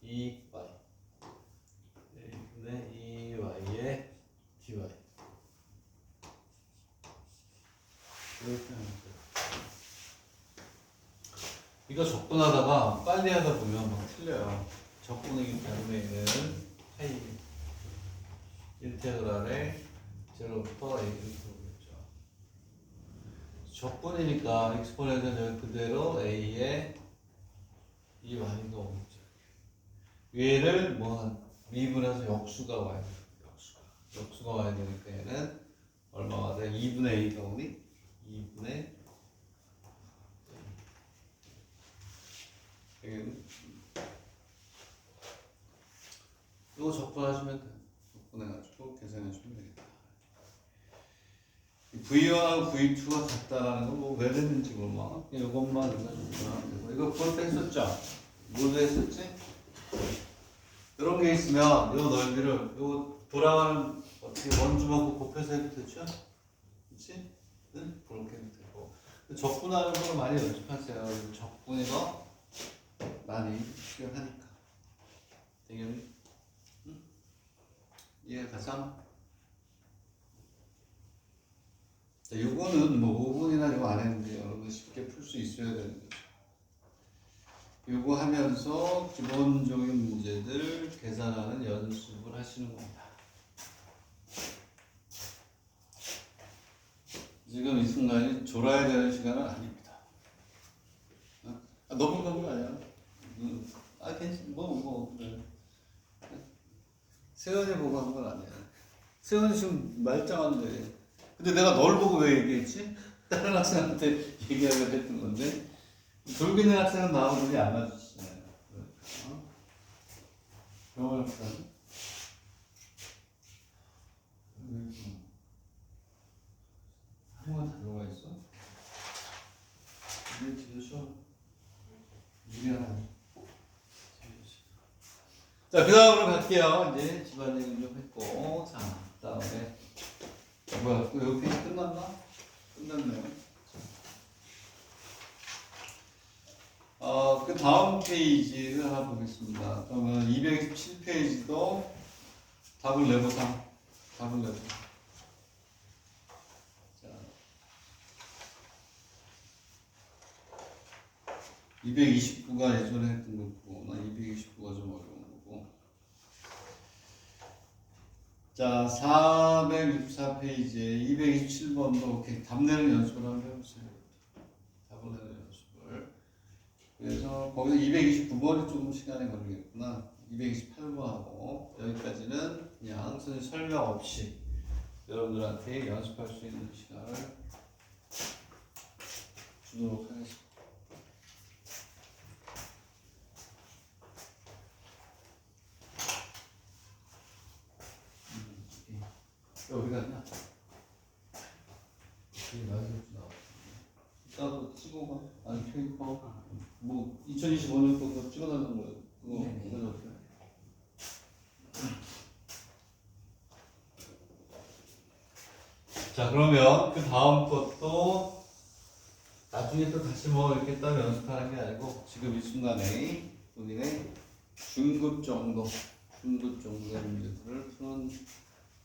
2y a분의 2y의 dy 이렇게 하면 돼요. 이거 적분하다가 빨리 하다 보면 막 틀려요. 적분이기 때문에 얘는 파이 인테그랄의 0부터 a 이렇게 오겠죠. 적분이니까 익스포넨셜 그대로 a의 2y가 오겠죠. 얘를 뭐 미분해서 역수가 와야 돼요. 역수가 와야 되니까 얘는 얼마가 돼? 2분의 a가 오니? 2분의 이거 적분하시면 돼요. 적분해가지고 계산해주면 되겠다. V1하고 V2가 같다라는 건 뭐 왜 됐는지 몰라. 이것만 적분하면 되고. 이거 그것도 했었죠? 뭐도 했었지? 이런 게 있으면 이 넓이를 요 돌아가는 어떻게 원주만큼 곱해서 해도 되죠? 그치? 응? 그렇게 해도 되고. 적분하는 걸 많이 연습하세요. 적분이가 많이 필요하니까. 되겠니? 응? 이해가 가자? 자, 요거는 뭐 5분이나 이거 안 했는데 여러분 쉽게 풀 수 있어야 되는 거죠. 요거 하면서 기본적인 문제들 계산하는 연습을 하시는 겁니다. 지금 이 순간이 졸아야 되는 시간은 아닙니다. 너무 그런 거 아니야? 괜찮, 그래. 세연이 보고 한 건 아니야. 세연이 지금 말짱한데. 근데 내가 널 보고 왜 얘기했지? 다른 학생한테 얘기하려고 했던 건데. 졸고 있는 학생은 나하고 눈이 안 마주치잖아요. 병원 학생. 한번 다 들어가 있어? 이제 집에 쉬어. 미안하네. 자, 그 다음으로 갈게요. 이제 집안일 좀 했고. 자, 그 다음에. 뭐야, 또 여기 페이지 끝났나? 끝났네요. 그 다음 페이지를 하나 보겠습니다. 그러면 227페이지도 답을 내보자. 답을 내보자. 자, 229가 예전에 했던 거고, 나 229가 좀 어려운 거고. 자, 464페이지에 227번도 이렇게 답 내는 연습을 한번 해보세요. 답을 내는 연습을. 그래서 거기서 229번이 조금 시간이 걸리겠구나. 228번하고 여기까지는 그냥 선생님 설명 없이 여러분들한테 연습할 수 있는 시간을 주도록 하겠습니다. 어디 갔냐? 여기 마지막 나와. 이따도 찍어봐. 아니 페이퍼. 뭐 2025년 거 그거 찍어달라는 거예요. 그거 이거 어떻게? 자, 그러면 그 다음 것도 나중에 또 다시 뭐 이렇게 딱 연습하는 게 아니고 지금 이 순간에 본인의 중급 정도의 문제들을 푸는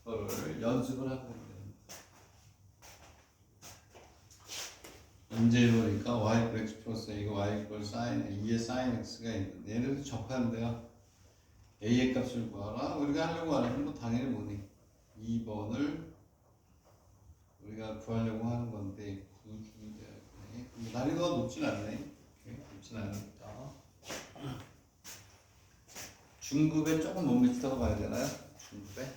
거를 연습을 하고 있는 겁니다. 문제 보니까 y x 플러스 이거 y 이퀄 사인 2의 사인 x가 있는데 얘네들 접하는데요. a의 값을 구하라. 우리가 하려고 하는 건 당연히 뭐니? 2번을 우리가 구하려고 하는 건데 구주되었네. 난이도가 높진 않네. 높진 않으니까 중급에 조금 못 미치다고 봐야 되나요? 중급에?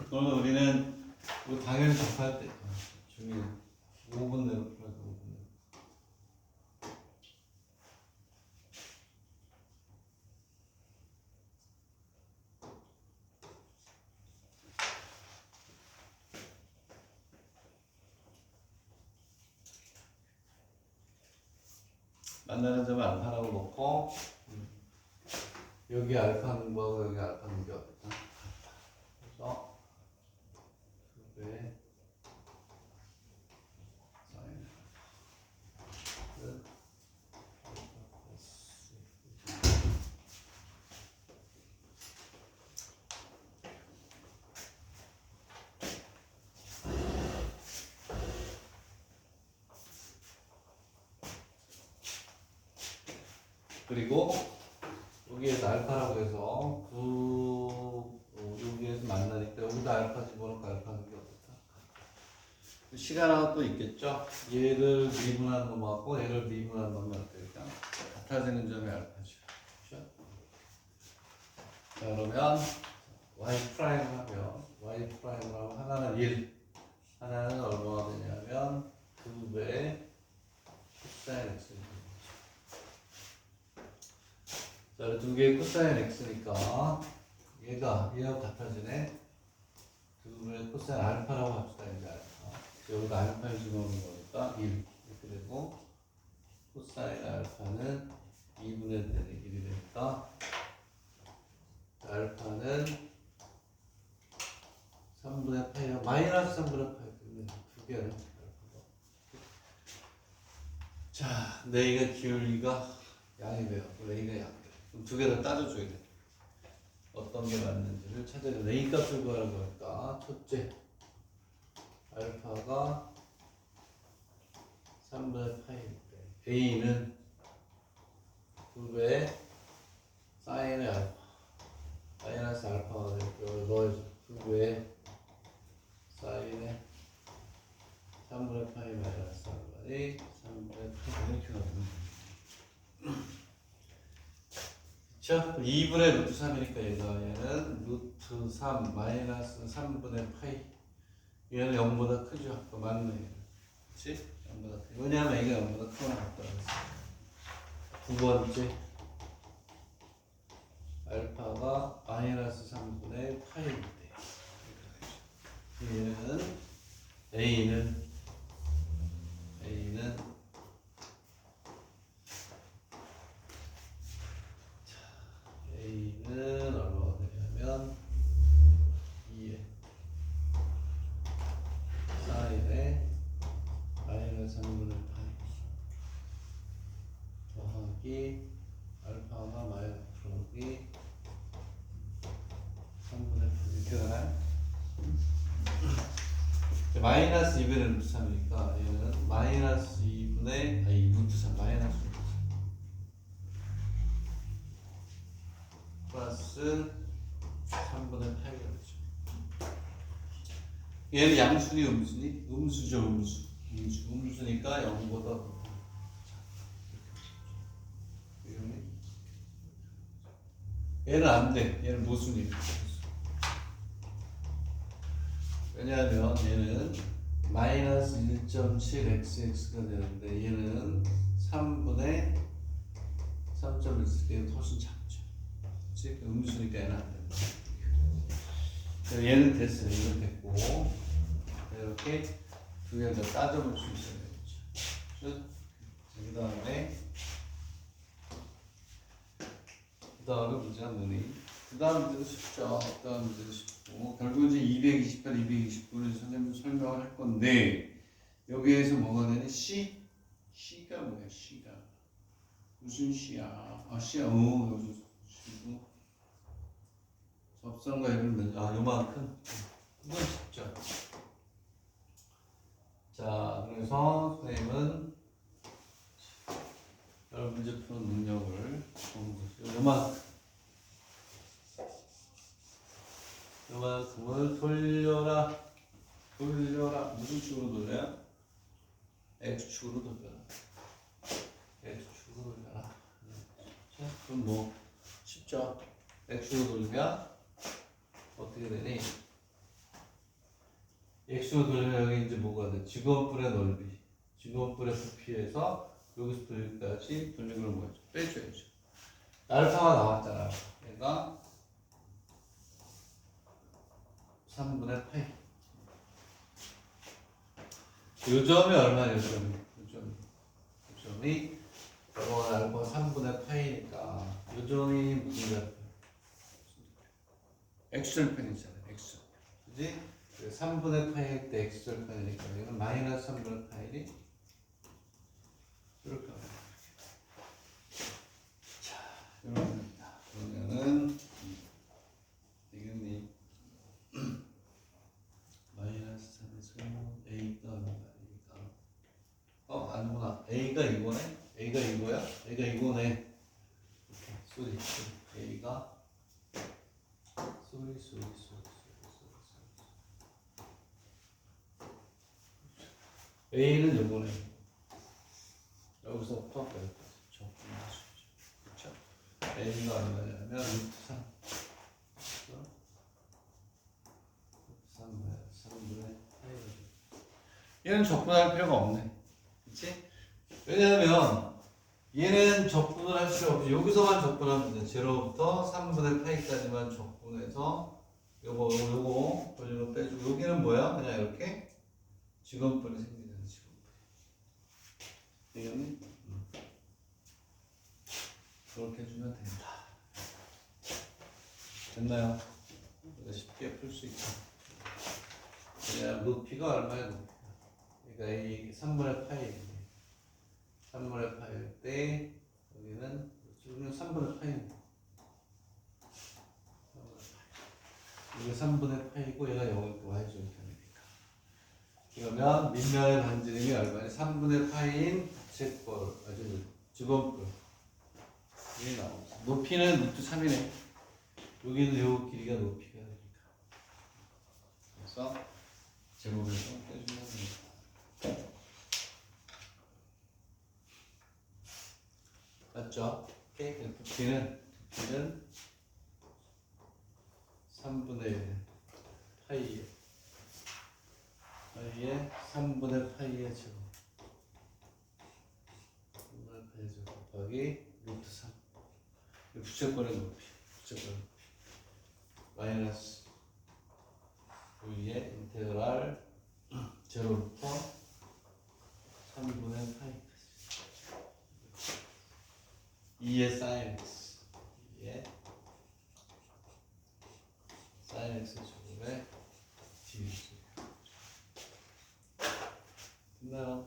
그러면 우리는 이거 당연히 접할 때 중에 5분 내로 풀어서 5분 내로. 만나는 점을 알파라고 놓고 여기 알파는 뭐고 여기 알파는 게 어디다? 그래서 2배 사인 그리고 여기에서 알파라고 해서 여기에서 만나니까 여기다 알파 집어넣고 알파는 게 어떻다? 시간 하나 또 있겠죠? 얘를 미분한 놈하고 얘를 미분한 놈이 어떨까? 같아지는 점이 알파죠. 그렇죠? 자 그러면 y 프라임 하면 y 프라임을 하면 하나는 1 하나는 얼마가 되냐면 2배 코사인 x 자, 두 개의 코사인 x니까 얘하고 같아지네. 두 개의 코사인 알파라고 합시다. 이제 알파. 여기다 알파를 집어넣는 거니까 1 이렇게 되고 코사인 알파는 2분의 1이 되니까 알파는 3분의 파이야. 마이너스 3분의 파이 때문에 두 개는 알파가. 자, 내가 기울기가 양이 돼요. A가 양. 그럼 두 개 다 따져줘야 돼. 어떤 게 맞는지를 찾아야 돼. A 값을 구하는 거니까 첫째 알파가 3분의 파이일 때 A는 2배 사인의 알파 마이너스 알파가 되고 넣어야죠. 2배 사인의 3분의 파이 마이너스 알파니 3분의 파이 이렇게 나오는 자, 2분의 루트 3이니까 얘는 루트 3 마이너스 3분의 파이 얘는 0보다 크죠? 또 맞네. 그치? 0보다 크죠. 왜냐하면 얘가 0보다 크거나 같다 그랬어. 두 번째 알파가 마이너스 3분의 파이일 때 얘는 A는 얼마가 되냐면 2에 사인에 마이너스 3분의 파이 더하기 알파가 마이너스 더하기 3분의 파이 이렇게 되나요? 마이너스 2분의 루트 3이니까 얘는 마이너스 2분의 루트 3 마이너스 루트 3 플러스 3분의 8이 되죠. 얘는 양수니 음수니? 음수죠. 음수니까 0보다 얘는 안 돼. 얘는 모순이에요. 왜냐하면 얘는 마이너스 1.7xx가 되는데 얘는 3분의 3.1x가 훨씬 작죠. 그치? 음수니까 얘는 안 된다. 얘는 됐어요. 이건 됐고 이렇게 두 개를 더 따져볼 수 있어야 되겠죠. 그 다음에 문제가 뭐니? 그 다음 문제도 쉽죠. 그 다음 문제도 쉽고 결국 이제 228, 229를 선생님 설명을 할 건데 여기에서 뭐가 되니? C가 뭐야? C가 무슨 C야? 아 C야. 여기서 C고 접선과 얘를 요만큼 이건 쉽죠. 자 그래서 선생님은 여러 문제 푸는 능력을 요만큼을 돌려라 무슨 축으로 돌려요? X축으로 돌려라 X축으로 돌려라. 자 그럼 뭐 쉽죠. X축으로 돌리면 어떻게 되니? x로 돌리면 여기 이제 뭐가 돼? 직원뿔의 넓이. 직원뿔의 부피에서 여기서부터 여기까지 돌리는 걸 뭐였죠? 빼줘야죠. 알파가 나왔잖아. 얘가 3분의 파이. 요점이 얼마냐, 요점이. 요점이 넘어간 알파 3분의 파이니까 요점이 무슨 좌표? x절편이잖아, x. 그지? 3분의 파이일 때 x절편이니까 이건 마이너스 3분의 파이니 이렇게 하면 자, 이렇게 됩니다. 그러면은 이건 마이너스 3에서 a가 얼마야? 아니구나. a가 이거네? a가 이거야? a가 이거네. 이렇게 소리 a가 소리 a는 요거네. 여기서부터 여기까지 적분할 수 있죠. 그렇죠? a가 얼마냐면 루트 3. 3분의 8. 얘는 적분할 필요가 없네. 그치? 왜냐하면 얘는 적분을 할 필요 없이 여기서만 적분하면 돼. 0부터 3분의 파이까지만 적분해서 요거 돌리고 빼주고 여기는 뭐야? 그냥 이렇게 직원분이 생기는 직원분. 되겠니? 그렇게 해주면 된다. 됐나요? 쉽게 풀 수 있죠. 그냥 높이가 얼마야? 높이가. 그러니까 이 3분의 파이. 3분의 파일 때 여기는 3분의 파이입니다. 이게 3분의 파이고 얘가 0이고 y절편이니까. 그러면 밑면의 반지름이 얼마냐? 3분의 파이인 부채꼴 아주 직원꼴 이게 나오죠. 높이는 루트 3이네. 여기는 요 길이가 높이가 되니까. 그래서 제곱에서 빼주면 됩니다. 맞죠? 오케이. 부피는 3분의 1 파이에 3분의 파이의 제곱 3분의 파이의 제곱 곱하기 루트 3 부채꼴의 높이 마이너스 V의 인테그랄 0부터 3분의 파이 2의 sin x 2의 sin x 제곱의 dx 됐나요?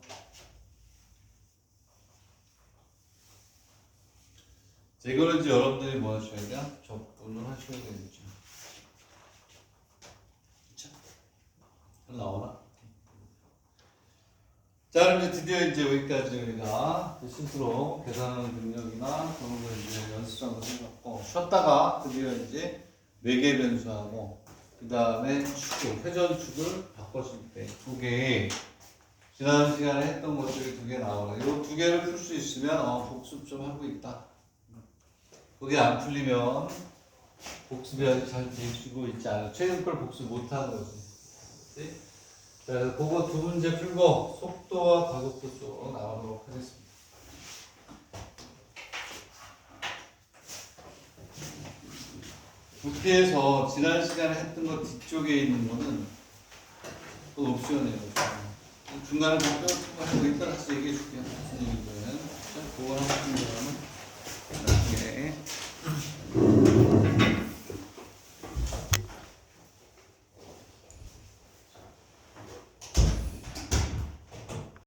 자, 이거를 이제 여러분들이 뭐 하셔야 돼요? 적분을 하셔야 되겠죠. 그쵸? 나오나? 자, 그럼 이제 드디어 이제 여기까지 우리가 스스로 계산하는 능력이나 그런 걸 이제 연습장도 해봤고, 쉬었다가 드디어 이제 매개 변수하고, 그 다음에 축, 회전축을 바꿔줄 때 두 개, 지난 시간에 했던 것들이 두 개 나오네. 이 두 개를 풀 수 있으면, 복습 좀 하고 있다. 그게 안 풀리면, 복습이 아직 잘 되시고 있지 않아요. 최근 걸 복습 못 하는 거지. 네? 자, 그거 두 문제 풀고 속도와 가속도 쪽으로 나가도록 하겠습니다. 부피에서 지난 시간에 했던 거 뒤쪽에 있는 거는 또 옵션이에요. 중간에 뭐 빼고 이따 같이 얘기해 줄게요.